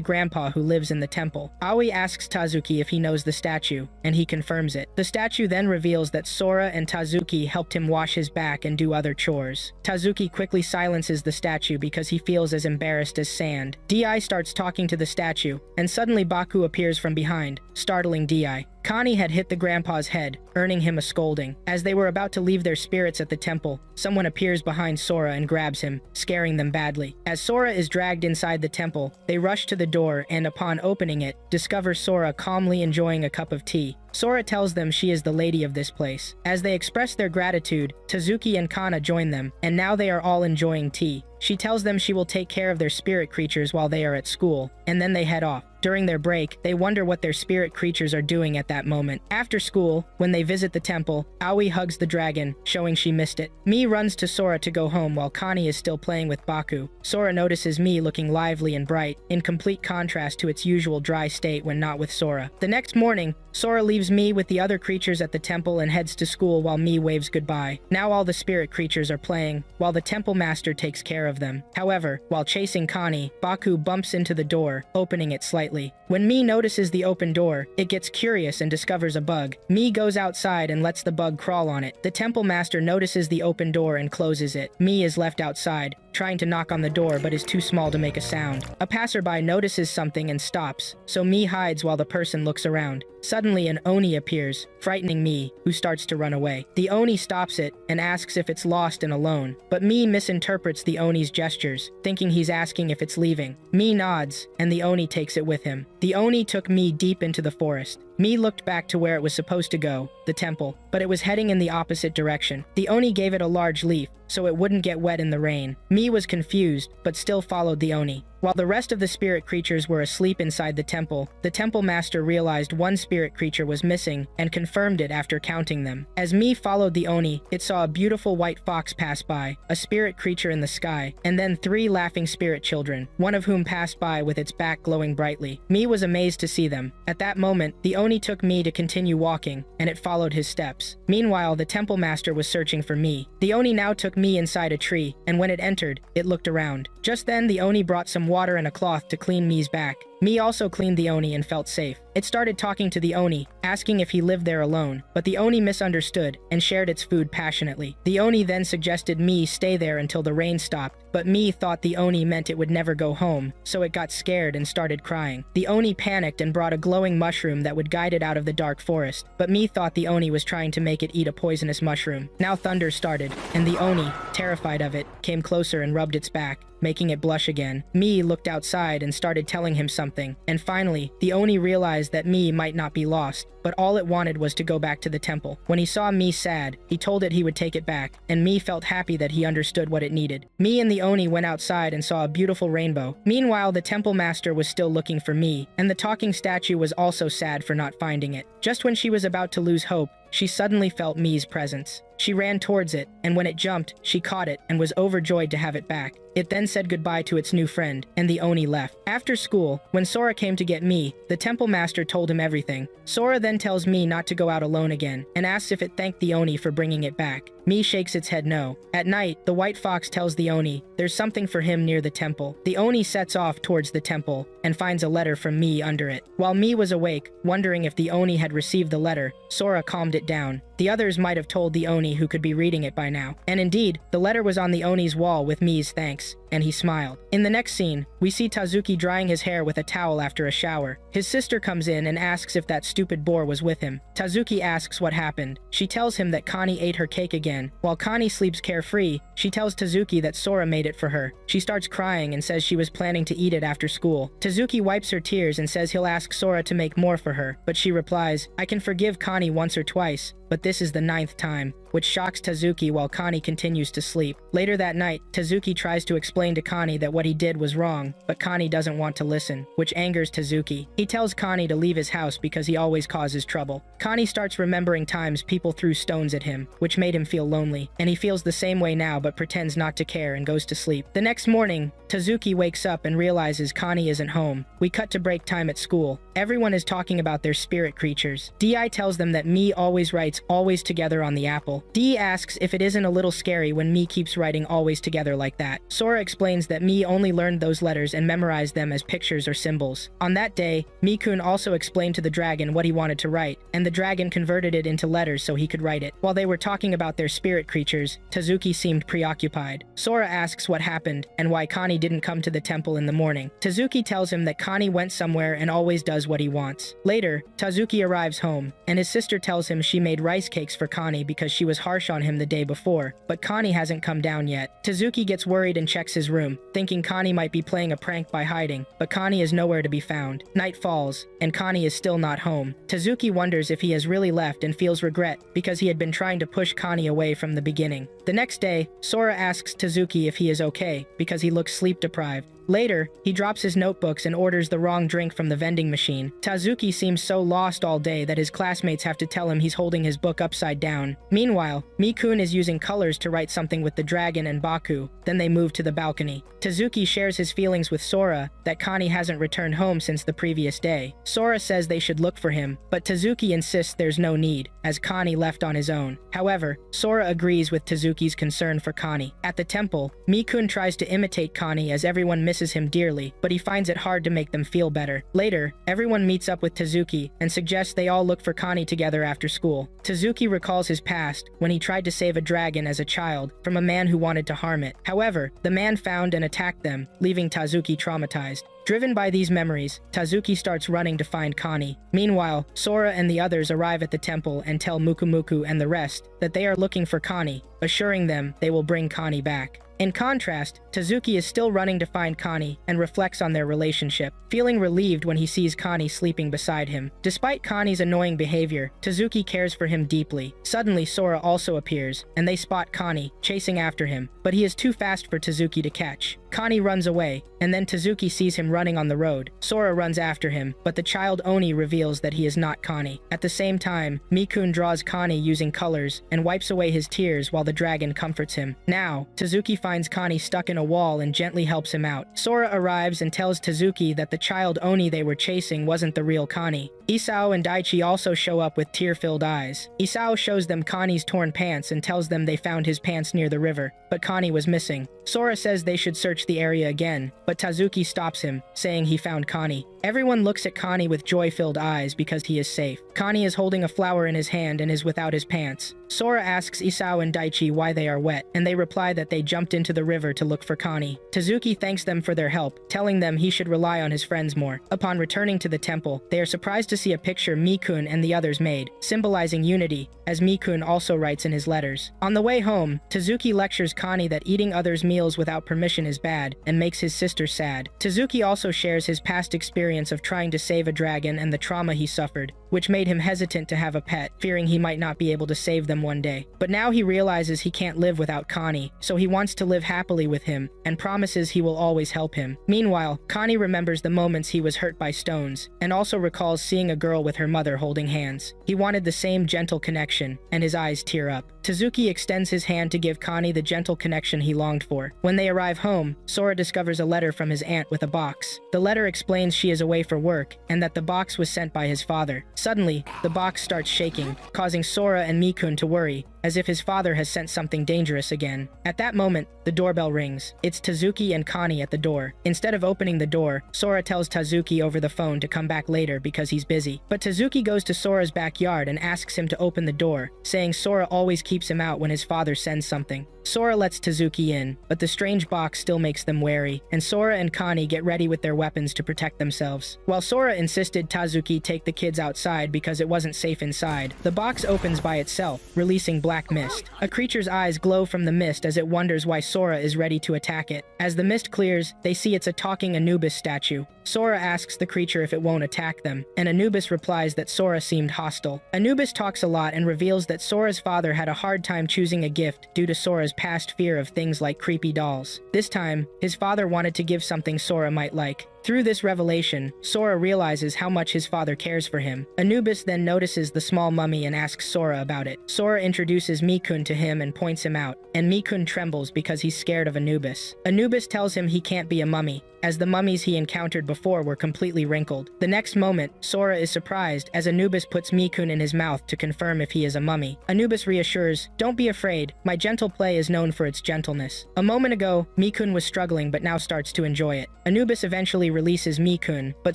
grandpa who lives in the temple. Aoi asks Tazuki if he knows the statue, and he confirms it. The statue then reveals that Sora and Tazuki helped him wash his back and do other chores. Tazuki quickly silences the statue because he feels as embarrassed as sand. Dee starts talking to the statue, and suddenly Baku appears from behind, startling Dee. Connie had hit the grandpa's head, earning him a scolding. As they were about to leave their spirits at the temple, someone appears behind Sora and grabs him, scaring them badly. As Sora is dragged inside the temple, they rush to the door and, upon opening it, discover Sora calmly enjoying a cup of tea. Sora tells them she is the lady of this place. As they express their gratitude, Tazuki and Kana join them, and now they are all enjoying tea. She tells them she will take care of their spirit creatures while they are at school, and then they head off. During their break, they wonder what their spirit creatures are doing at that moment. After school, when they visit the temple, Aoi hugs the dragon, showing she missed it. Mii runs to Sora to go home while Connie is still playing with Baku. Sora notices Mii looking lively and bright, in complete contrast to its usual dry state when not with Sora. The next morning, Sora leaves Mii with the other creatures at the temple and heads to school while Mii waves goodbye. Now all the spirit creatures are playing, while the temple master takes care of them. However, while chasing Connie, Baku bumps into the door, opening it slightly. When Mii notices the open door, it gets curious and discovers a bug. Mii goes outside and lets the bug crawl on it. The temple master notices the open door and closes it. Mii is left outside, trying to knock on the door but is too small to make a sound. A passerby notices something and stops, so Mii hides while the person looks around. Suddenly an Oni appears, frightening Mii, who starts to run away. The Oni stops it and asks if it's lost and alone, but Mii misinterprets the Oni's gestures, thinking he's asking if it's leaving. Mii nods, and the Oni takes it with him. The Oni took Mii deep into the forest. Mii looked back to where it was supposed to go, the temple, but it was heading in the opposite direction. The Oni gave it a large leaf, so it wouldn't get wet in the rain. Mii was confused, but still followed the Oni. While the rest of the spirit creatures were asleep inside the temple master realized one spirit creature was missing and confirmed it after counting them. As Mii followed the Oni, it saw a beautiful white fox pass by, a spirit creature in the sky, and then 3 laughing spirit children, one of whom passed by with its back glowing brightly. Mii was amazed to see them. At that moment, the Oni took Mii to continue walking, and it followed his steps. Meanwhile, the temple master was searching for Mii. The Oni now took Mii inside a tree, and when it entered, it looked around. Just then, the Oni brought some water and a cloth to clean Mii's back. Mii also cleaned the Oni and felt safe. It started talking to the Oni, asking if he lived there alone, but the Oni misunderstood and shared its food passionately. The Oni then suggested Mii stay there until the rain stopped, but Mii thought the Oni meant it would never go home, so it got scared and started crying. The Oni panicked and brought a glowing mushroom that would guide it out of the dark forest, but Mii thought the Oni was trying to make it eat a poisonous mushroom. Now thunder started, and the Oni, terrified of it, came closer and rubbed its back, making it blush again. Mii looked outside and started telling him something, and finally, the Oni realized that Mii might not be lost, but all it wanted was to go back to the temple. When he saw Mii sad, he told it he would take it back, and Mii felt happy that he understood what it needed. Mii and the Oni went outside and saw a beautiful rainbow. Meanwhile, the temple master was still looking for Mii, and the talking statue was also sad for not finding it. Just when she was about to lose hope, she suddenly felt Mii's presence. She ran towards it, and when it jumped, she caught it and was overjoyed to have it back. It then said goodbye to its new friend, and the Oni left. After school, when Sora came to get Mii, the temple master told him everything. Sora then tells Mii not to go out alone again, and asks if it thanked the Oni for bringing it back. Mii shakes its head no. At night, the white fox tells the Oni there's something for him near the temple. The Oni sets off towards the temple, and finds a letter from Mii under it. While Mii was awake, wondering if the Oni had received the letter, Sora calmed it down. The others might have told the Oni who could be reading it by now. And indeed, the letter was on the Oni's wall with Mii's thanks, and he smiled. In the next scene, we see Tazuki drying his hair with a towel after a shower. His sister comes in and asks if that stupid boar was with him. Tazuki asks what happened. She tells him that Connie ate her cake again. While Connie sleeps carefree, she tells Tazuki that Sora made it for her. She starts crying and says she was planning to eat it after school. Tazuki wipes her tears and says he'll ask Sora to make more for her, but she replies, I can forgive Connie once or twice, but this is the 9th time, which shocks Tazuki while Connie continues to sleep. Later that night, Tazuki tries to explain to Connie that what he did was wrong, but Connie doesn't want to listen, which angers Tazuki. He tells Connie to leave his house because he always causes trouble. Connie starts remembering times people threw stones at him, which made him feel lonely, and he feels the same way now but pretends not to care and goes to sleep. The next morning, Tazuki wakes up and realizes Connie isn't home. We cut to break time at school. Everyone is talking about their spirit creatures. Di tells them that Mii always writes always together on the apple. Dee asks if it isn't a little scary when Mii keeps writing always together like that. Sora explains that Mii only learned those letters and memorized them as pictures or symbols. On that day, Mii-kun also explained to the dragon what he wanted to write, and the dragon converted it into letters so he could write it. While they were talking about their spirit creatures, Tazuki seemed preoccupied. Sora asks what happened and why Connie didn't come to the temple in the morning. Tazuki tells him that Connie went somewhere and always does what he wants. Later, Tazuki arrives home, and his sister tells him she made rice cakes for Connie because she was harsh on him the day before, but Connie hasn't come down yet. Tazuki gets worried and checks his room, thinking Connie might be playing a prank by hiding, but Connie is nowhere to be found. Night falls, and Connie is still not home. Tazuki wonders if he has really left and feels regret because he had been trying to push Connie away from the beginning. The next day, Sora asks Tazuki if he is okay because he looks sleep-deprived. Later, he drops his notebooks and orders the wrong drink from the vending machine. Tazuki seems so lost all day that his classmates have to tell him he's holding his book upside down. Meanwhile, Mii-kun is using colors to write something with the dragon and Baku. Then they move to the balcony. Tazuki shares his feelings with Sora that Connie hasn't returned home since the previous day. Sora says they should look for him, but Tazuki insists there's no need, as Connie left on his own. However, Sora agrees with Tazuki's concern for Connie. At the temple, Mii-kun tries to imitate Connie as everyone misses him dearly, but he finds it hard to make them feel better. Later, everyone meets up with Tazuki and suggests they all look for Connie together after school. Tazuki recalls his past when he tried to save a dragon as a child from a man who wanted to harm it. However, the man found and attacked them, leaving Tazuki traumatized. Driven by these memories, Tazuki starts running to find Connie. Meanwhile, Sora and the others arrive at the temple and tell Mukumuku and the rest that they are looking for Connie, assuring them they will bring Connie back. In contrast, Tazuki is still running to find Connie and reflects on their relationship, feeling relieved when he sees Connie sleeping beside him. Despite Connie's annoying behavior, Tazuki cares for him deeply. Suddenly, Sora also appears, and they spot Connie, chasing after him, but he is too fast for Tazuki to catch. Connie runs away, and then Tazuki sees him running on the road. Sora runs after him, but the child Oni reveals that he is not Connie. At the same time, Mii-kun draws Connie using colors and wipes away his tears while the dragon comforts him. Now, Tazuki finds Connie stuck in a wall and gently helps him out. Sora arrives and tells Tazuki that the child Oni they were chasing wasn't the real Connie. Isao and Daichi also show up with tear-filled eyes. Isao shows them Connie's torn pants and tells them they found his pants near the river, but Connie was missing. Sora says they should search the area again, but Tazuki stops him, saying he found Connie. Everyone looks at Connie with joy-filled eyes because he is safe. Connie is holding a flower in his hand and is without his pants. Sora asks Isao and Daichi why they are wet, and they reply that they jumped into the river to look for Connie. Tazuki thanks them for their help, telling them he should rely on his friends more. Upon returning to the temple, they are surprised to see a picture Mii-kun and the others made, symbolizing unity, as Mii-kun also writes in his letters. On the way home, Tazuki lectures Connie that eating others' meals without permission is bad, and makes his sister sad. Tazuki also shares his past experience experience of trying to save a dragon and the trauma he suffered, which made him hesitant to have a pet, fearing he might not be able to save them one day. But now he realizes he can't live without Connie, so he wants to live happily with him, and promises he will always help him. Meanwhile, Connie remembers the moments he was hurt by stones, and also recalls seeing a girl with her mother holding hands. He wanted the same gentle connection, and his eyes tear up. Tezuki extends his hand to give Connie the gentle connection he longed for. When they arrive home, Sora discovers a letter from his aunt with a box. The letter explains she is away for work, and that the box was sent by his father. Suddenly, the box starts shaking, causing Sora and Mikun to worry, as if his father has sent something dangerous again. At that moment, the doorbell rings. It's Tezuki and Connie at the door. Instead of opening the door, Sora tells Tezuki over the phone to come back later because he's busy. But Tezuki goes to Sora's backyard and asks him to open the door, saying Sora always keeps him out when his father sends something. Sora lets Tezuki in, but the strange box still makes them wary, and Sora and Connie get ready with their weapons to protect themselves. While Sora insisted Tezuki take the kids outside because it wasn't safe inside, the box opens by itself, releasing black mist. A creature's eyes glow from the mist as it wonders why Sora is ready to attack it. As the mist clears, they see it's a talking Anubis statue. Sora asks the creature if it won't attack them, and Anubis replies that Sora seemed hostile. Anubis talks a lot and reveals that Sora's father had a hard time choosing a gift due to Sora's past fear of things like creepy dolls. This time, his father wanted to give something Sora might like. Through this revelation, Sora realizes how much his father cares for him. Anubis then notices the small mummy and asks Sora about it. Sora introduces Mikun to him and points him out, and Mikun trembles because he's scared of Anubis. Anubis tells him he can't be a mummy, as the mummies he encountered before were completely wrinkled. The next moment, Sora is surprised as Anubis puts Mikun in his mouth to confirm if he is a mummy. Anubis reassures, "Don't be afraid, my gentle play is known for its gentleness." A moment ago, Mikun was struggling but now starts to enjoy it. Anubis eventually releases Mikun, but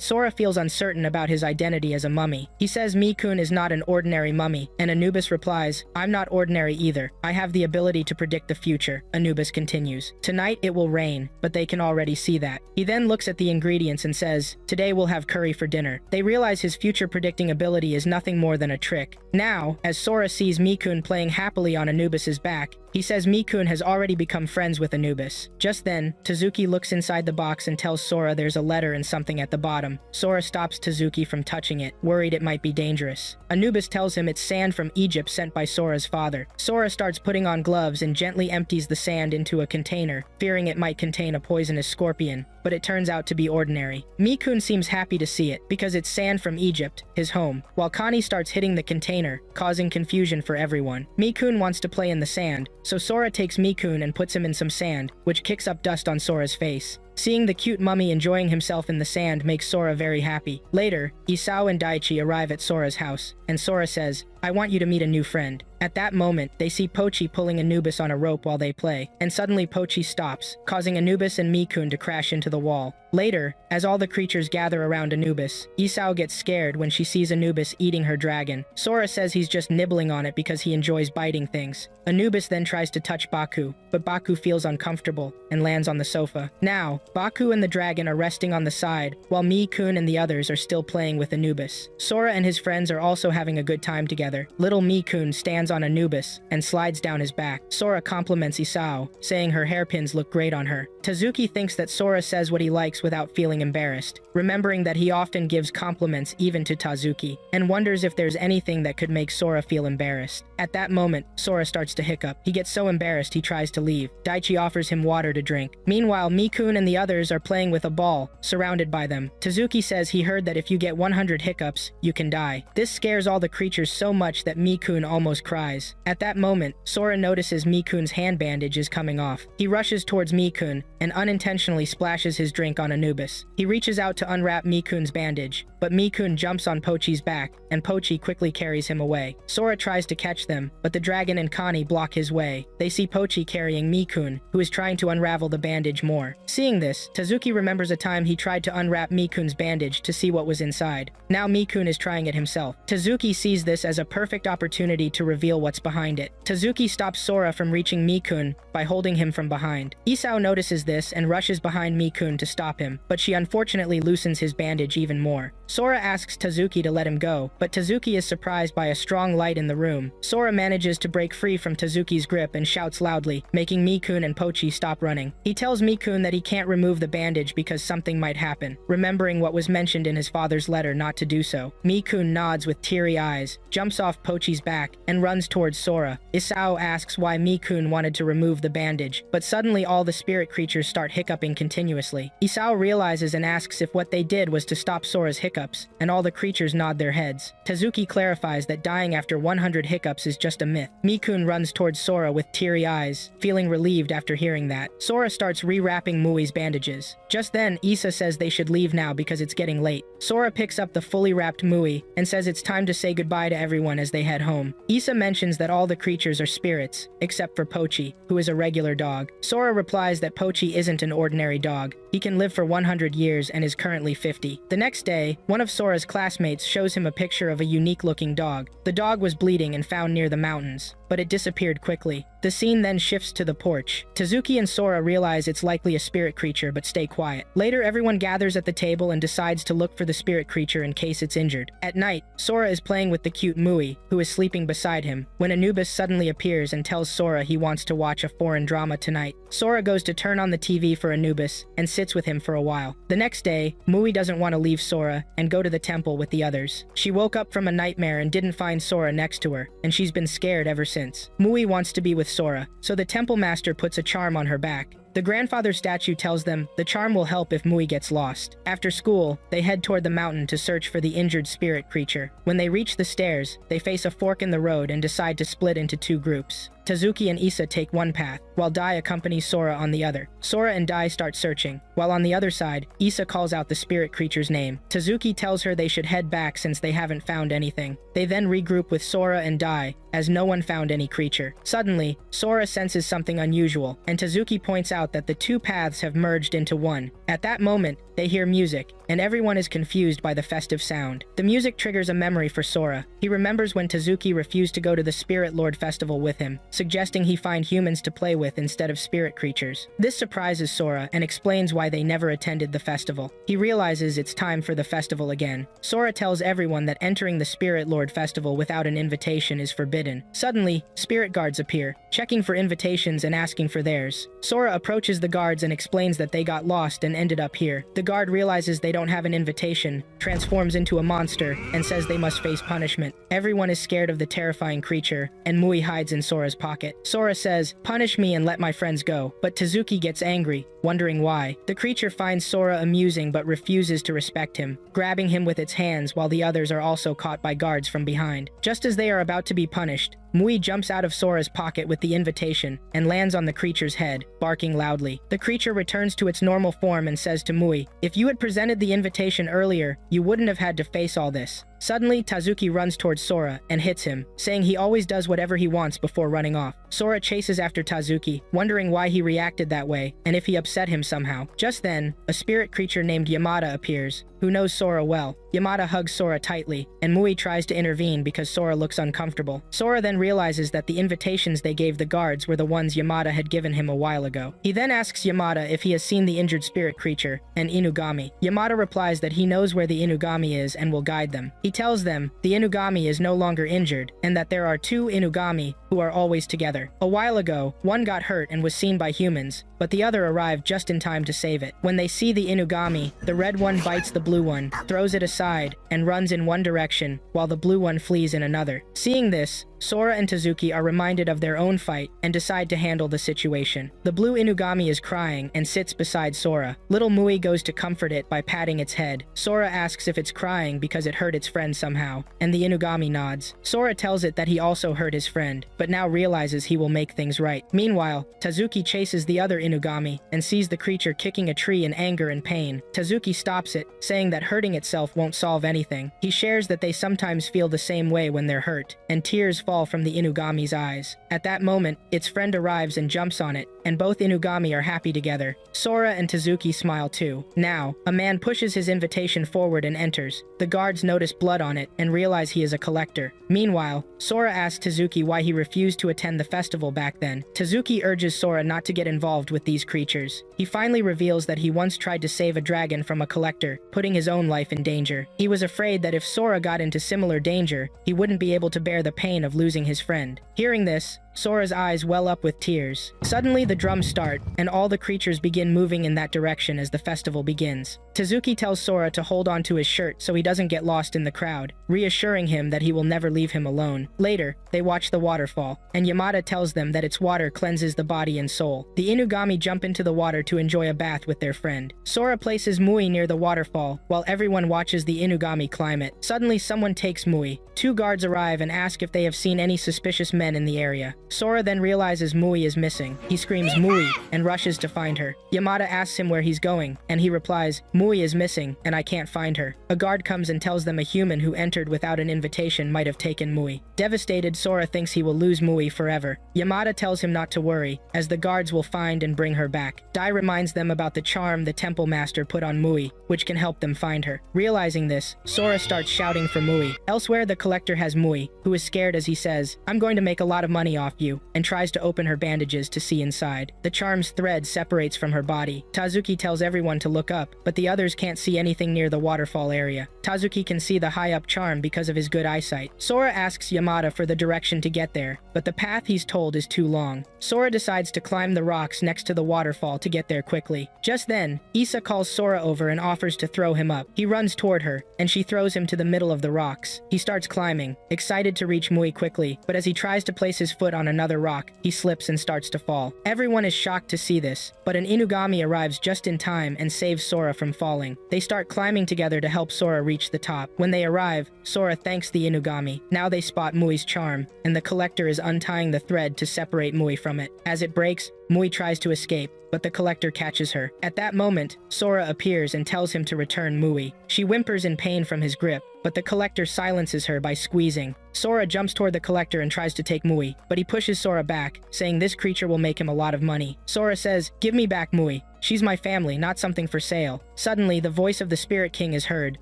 Sora feels uncertain about his identity as a mummy. He says Mikun is not an ordinary mummy, and Anubis replies, "I'm not ordinary either. I have the ability to predict the future." Anubis continues, "Tonight it will rain, but they can already see that." He then looks at the ingredients and says, "Today we'll have curry for dinner." They realize his future predicting ability is nothing more than a trick. Now, as Sora sees Mikun playing happily on Anubis's back, he says Mikun has already become friends with Anubis. Just then, Tezuki looks inside the box and tells Sora there's a letter and something at the bottom. Sora stops Tezuki from touching it, worried it might be dangerous. Anubis tells him it's sand from Egypt sent by Sora's father. Sora starts putting on gloves and gently empties the sand into a container, fearing it might contain a poisonous scorpion, but it turns out to be ordinary. Mikun seems happy to see it, because it's sand from Egypt, his home, while Connie starts hitting the container, causing confusion for everyone. Mikun wants to play in the sand, so Sora takes Mikun and puts him in some sand, which kicks up dust on Sora's face. Seeing the cute mummy enjoying himself in the sand makes Sora very happy. Later, Isao and Daichi arrive at Sora's house, and Sora says, "I want you to meet a new friend." At that moment, they see Pochi pulling Anubis on a rope while they play, and suddenly Pochi stops, causing Anubis and Mikun to crash into the wall. Later, as all the creatures gather around Anubis, Isao gets scared when she sees Anubis eating her dragon. Sora says he's just nibbling on it because he enjoys biting things. Anubis then tries to touch Baku, but Baku feels uncomfortable and lands on the sofa. Now, Baku and the dragon are resting on the side, while Mikun and the others are still playing with Anubis. Sora and his friends are also having a good time together. Little Mikun stands on Anubis and slides down his back. Sora compliments Isao, saying her hairpins look great on her. Tezuki thinks that Sora says what he likes without feeling embarrassed, remembering that he often gives compliments even to Tezuki, and wonders if there's anything that could make Sora feel embarrassed. At that moment, Sora starts to hiccup. He gets so embarrassed he tries to leave. Daichi offers him water to drink. Meanwhile, Mikun and the others are playing with a ball, surrounded by them. Tezuki says he heard that if you get 100 hiccups, you can die. This scares all the creatures so much that Mikun almost cries. At that moment, Sora notices Mikun's hand bandage is coming off. He rushes towards Mikun and unintentionally splashes his drink on Anubis. He reaches out to unwrap Mikun's bandage, but Mikun jumps on Pochi's back, and Pochi quickly carries him away. Sora tries to catch them, but the dragon and Connie block his way. They see Pochi carrying Mikun, who is trying to unravel the bandage more. Seeing this, Tezuki remembers a time he tried to unwrap Mikun's bandage to see what was inside. Now Mikun is trying it himself. Tezuki sees this as a perfect opportunity to reveal what's behind it. Tezuki stops Sora from reaching Mikun by holding him from behind. Isao notices this and rushes behind Mikun to stop him, but she unfortunately loosens his bandage even more. Sora asks Tazuki to let him go, but Tazuki is surprised by a strong light in the room. Sora manages to break free from Tazuki's grip and shouts loudly, making Mikun and Pochi stop running. He tells Mikun that he can't remove the bandage because something might happen, remembering what was mentioned in his father's letter not to do so. Mikun nods with teary eyes, jumps off Pochi's back, and runs towards Sora. Isao asks why Mikun wanted to remove the bandage, but suddenly all the spirit creatures start hiccuping continuously. Isao realizes and asks if what they did was to stop Sora's hiccups, and all the creatures nod their heads. Tazuki clarifies that dying after 100 hiccups is just a myth. Mikun runs towards Sora with teary eyes, feeling relieved after hearing that. Sora starts rewrapping Mui's bandages. Just then, Issa says they should leave now because it's getting late. Sora picks up the fully wrapped Mui and says it's time to say goodbye to everyone as they head home. Issa mentions that all the creatures are spirits, except for Pochi, who is a regular dog. Sora replies that Pochi isn't an ordinary dog. He can live for 100 years and is currently 50. The next day, one of Sora's classmates shows him a picture of a unique-looking dog. The dog was bleeding and found near the mountains, but it disappeared quickly. The scene then shifts to the porch. Tazuki and Sora realize it's likely a spirit creature but stay quiet. Later, everyone gathers at the table and decides to look for the spirit creature in case it's injured. At night, Sora is playing with the cute Mui, who is sleeping beside him, when Anubis suddenly appears and tells Sora he wants to watch a foreign drama tonight. Sora goes to turn on the TV for Anubis and sits with him for a while. The next day, Mui doesn't want to leave Sora and go to the temple with the others. She woke up from a nightmare and didn't find Sora next to her, and she's been scared ever since. Mui wants to be with Sora, so the temple master puts a charm on her back. The grandfather statue tells them the charm will help if Mui gets lost. After school, they head toward the mountain to search for the injured spirit creature. When they reach the stairs, they face a fork in the road and decide to split into two groups. Tazuki and Issa take one path, while Dai accompanies Sora on the other. Sora and Dai start searching, while on the other side, Issa calls out the spirit creature's name. Tazuki tells her they should head back since they haven't found anything. They then regroup with Sora and Dai, as no one found any creature. Suddenly, Sora senses something unusual, and Tazuki points out that the two paths have merged into one. At that moment, they hear music, and everyone is confused by the festive sound. The music triggers a memory for Sora. He remembers when Tazuki refused to go to the Spirit Lord Festival with him, suggesting he find humans to play with instead of spirit creatures. This surprises Sora and explains why they never attended the festival. He realizes it's time for the festival again. Sora tells everyone that entering the Spirit Lord Festival without an invitation is forbidden. Suddenly, spirit guards appear, checking for invitations and asking for theirs. Sora approaches the guards and explains that they got lost and ended up here. The guard realizes they don't have an invitation, transforms into a monster, and says they must face punishment. Everyone is scared of the terrifying creature, and Mui hides in Sora's pocket. Sora says, "Punish me and let my friends go," but Tazuki gets angry, wondering why. The creature finds Sora amusing but refuses to respect him, grabbing him with its hands while the others are also caught by guards from behind. Just as they are about to be punished, Mui jumps out of Sora's pocket with the invitation and lands on the creature's head, barking loudly. The creature returns to its normal form and says to Mui, "If you had presented the invitation earlier, you wouldn't have had to face all this." Suddenly, Tazuki runs towards Sora and hits him, saying he always does whatever he wants before running off. Sora chases after Tazuki, wondering why he reacted that way and if he upset him somehow. Just then, a spirit creature named Yamada appears, who knows Sora well. Yamada hugs Sora tightly, and Mui tries to intervene because Sora looks uncomfortable. Sora then realizes that the invitations they gave the guards were the ones Yamada had given him a while ago. He then asks Yamada if he has seen the injured spirit creature, an Inugami. Yamada replies that he knows where the Inugami is and will guide them. He tells them the Inugami is no longer injured, and that there are two Inugami who are always together. A while ago, one got hurt and was seen by humans, but the other arrived just in time to save it. When they see the Inugami, the red one bites the blue one, throws it aside, and runs in one direction, while the blue one flees in another. Seeing this, Sora and Tazuki are reminded of their own fight and decide to handle the situation. The blue Inugami is crying and sits beside Sora. Little Mui goes to comfort it by patting its head. Sora asks if it's crying because it hurt its friend somehow, and the Inugami nods. Sora tells it that he also hurt his friend, but now realizes he will make things right. Meanwhile, Tazuki chases the other Inugami and sees the creature kicking a tree in anger and pain. Tazuki stops it, saying that hurting itself won't solve anything. He shares that they sometimes feel the same way when they're hurt, and tears fall from the Inugami's eyes. At that moment, its friend arrives and jumps on it, and both Inugami are happy together. Sora and Tazuki smile too. Now, a man pushes his invitation forward and enters. The guards notice blood on it and realize he is a collector. Meanwhile, Sora asks Tazuki why he refused to attend the festival back then. Tazuki urges Sora not to get involved with these creatures. He finally reveals that he once tried to save a dragon from a collector, putting his own life in danger. He was afraid that if Sora got into similar danger, he wouldn't be able to bear the pain of losing his friend. Hearing this, Sora's eyes well up with tears. Suddenly, the drums start, and all the creatures begin moving in that direction as the festival begins. Tazuki tells Sora to hold on to his shirt so he doesn't get lost in the crowd, reassuring him that he will never leave him alone. Later, they watch the waterfall, and Yamada tells them that its water cleanses the body and soul. The Inugami jump into the water to enjoy a bath with their friend. Sora places Mui near the waterfall, while everyone watches the Inugami climb it. Suddenly, someone takes Mui. Two guards arrive and ask if they have seen any suspicious men in the area. Sora then realizes Mui is missing. He screams Mui and rushes to find her. Yamada asks him where he's going, and he replies, Mui is missing, and I can't find her. A guard comes and tells them a human who entered without an invitation might have taken Mui. Devastated, Sora thinks he will lose Mui forever. Yamada tells him not to worry, as the guards will find and bring her back. Dai reminds them about the charm the temple master put on Mui, which can help them find her. Realizing this, Sora starts shouting for Mui. Elsewhere, the collector has Mui, who is scared as he says, I'm going to make a lot of money off you, and tries to open her bandages to see inside. The charm's thread separates from her body. Tazuki tells everyone to look up, but the others can't see anything near the waterfall area. Tazuki can see the high-up charm because of his good eyesight. Sora asks Yamada for the direction to get there, but the path he's told is too long. Sora decides to climb the rocks next to the waterfall to get there quickly. Just then, Issa calls Sora over and offers to throw him up. He runs toward her, and she throws him to the middle of the rocks. He starts climbing, excited to reach Mui quickly, but as he tries to place his foot on another rock, he slips and starts to fall. Everyone is shocked to see this, but an Inugami arrives just in time and saves Sora from falling. They start climbing together to help Sora reach the top. When they arrive, Sora thanks the Inugami. Now they spot Mui's charm, and the collector is untying the thread to separate Mui from it. As it breaks, Mui tries to escape, but the collector catches her. At that moment, Sora appears and tells him to return Mui. She whimpers in pain from his grip, but the collector silences her by squeezing. Sora jumps toward the collector and tries to take Mui, but he pushes Sora back, saying this creature will make him a lot of money. Sora says, give me back Mui. She's my family, not something for sale. Suddenly, the voice of the Spirit King is heard,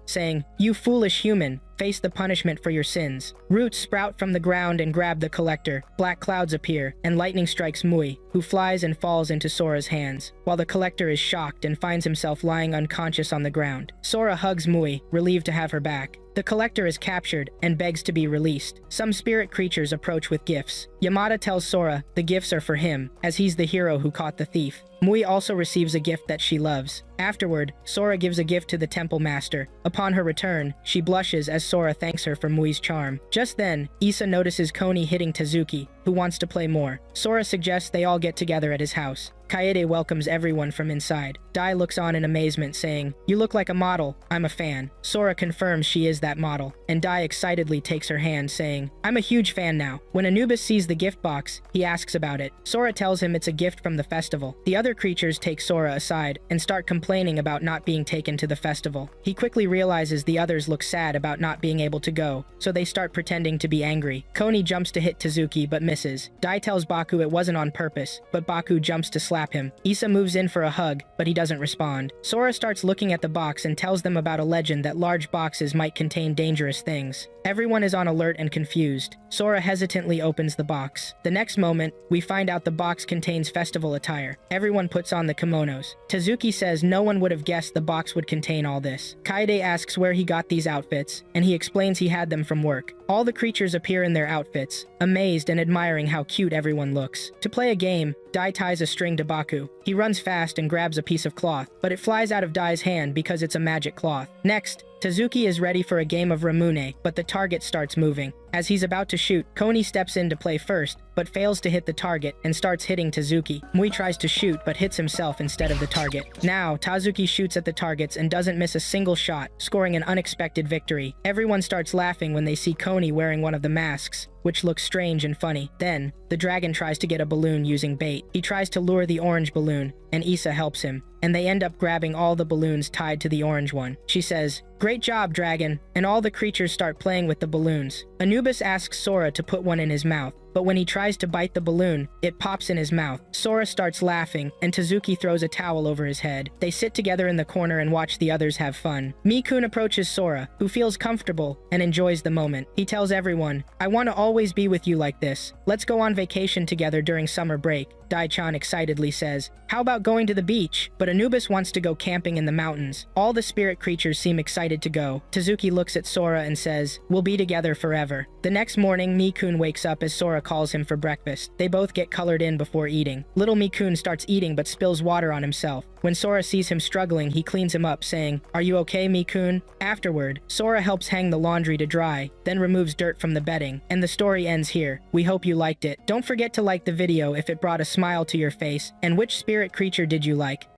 saying, you foolish human, face the punishment for your sins. Roots sprout from the ground and grab the collector. Black clouds appear, and lightning strikes Mui, who flies and falls into Sora's hands, while the collector is shocked and finds himself lying unconscious on the ground. Sora hugs Mui, relieved to have her back. The collector is captured and begs to be released. Some spirit creatures approach with gifts. Yamada tells Sora the gifts are for him, as he's the hero who caught the thief. Mui also receives a gift that she loves. Afterward, Sora gives a gift to the temple master. Upon her return, she blushes as Sora thanks her for Mui's charm. Just then, Issa notices Koni hitting Tazuki, who wants to play more. Sora suggests they all get together at his house. Kaede welcomes everyone from inside. Dai looks on in amazement, saying, you look like a model. I'm a fan. Sora confirms she is that model, and Dai excitedly takes her hand, saying, I'm a huge fan now. When Anubis sees the gift box, he asks about it. Sora tells him it's a gift from the festival. The other creatures take Sora aside and start complaining about not being taken to the festival. He quickly realizes the others look sad about not being able to go, so they start pretending to be angry. Koni jumps to hit Tazuki but misses. Dai tells Baku it wasn't on purpose, but Baku jumps to slap him. Issa moves in for a hug, but he doesn't respond. Sora starts looking at the box and tells them about a legend that large boxes might contain dangerous things. Everyone is on alert and confused. Sora hesitantly opens the box. The next moment, we find out the box contains festival attire. Everyone puts on the kimonos. Tazuki says no one would have guessed the box would contain all this. Kaede asks where he got these outfits, and he explains he had them from work. All the creatures appear in their outfits, amazed and admiring how cute everyone looks. To play a game, Dai ties a string to Baku. He runs fast and grabs a piece of cloth, but it flies out of Dai's hand because it's a magic cloth. Next, Tazuki is ready for a game of Ramune, but the target starts moving. As he's about to shoot, Koni steps in to play first, but fails to hit the target and starts hitting Tazuki. Mui tries to shoot but hits himself instead of the target. Now, Tazuki shoots at the targets and doesn't miss a single shot, scoring an unexpected victory. Everyone starts laughing when they see Koni wearing one of the masks, which looks strange and funny. Then, the dragon tries to get a balloon using bait. He tries to lure the orange balloon, and Issa helps him, and they end up grabbing all the balloons tied to the orange one. She says, "Great job, dragon," and all the creatures start playing with the balloons. Anubis asks Sora to put one in his mouth, but when he tries to bite the balloon, it pops in his mouth. Sora starts laughing, and Tezuki throws a towel over his head. They sit together in the corner and watch the others have fun. Mikun approaches Sora, who feels comfortable and enjoys the moment. He tells everyone, "I want to always be with you like this. Let's go on vacation together during summer break." Dai-chan excitedly says, "How about going to the beach?" But Anubis wants to go camping in the mountains. All the spirit creatures seem excited to go. Tezuki looks at Sora and says, "We'll be together forever." The next morning, Mikun wakes up as Sora calls him for breakfast. They both get colored in before eating. Little Mikun starts eating but spills water on himself. When Sora sees him struggling, he cleans him up, saying, "Are you okay, Mikun?" Afterward, Sora helps hang the laundry to dry, then removes dirt from the bedding. And the story ends here. We hope you liked it. Don't forget to like the video if it brought a smile to your face. And which spirit creature did you like?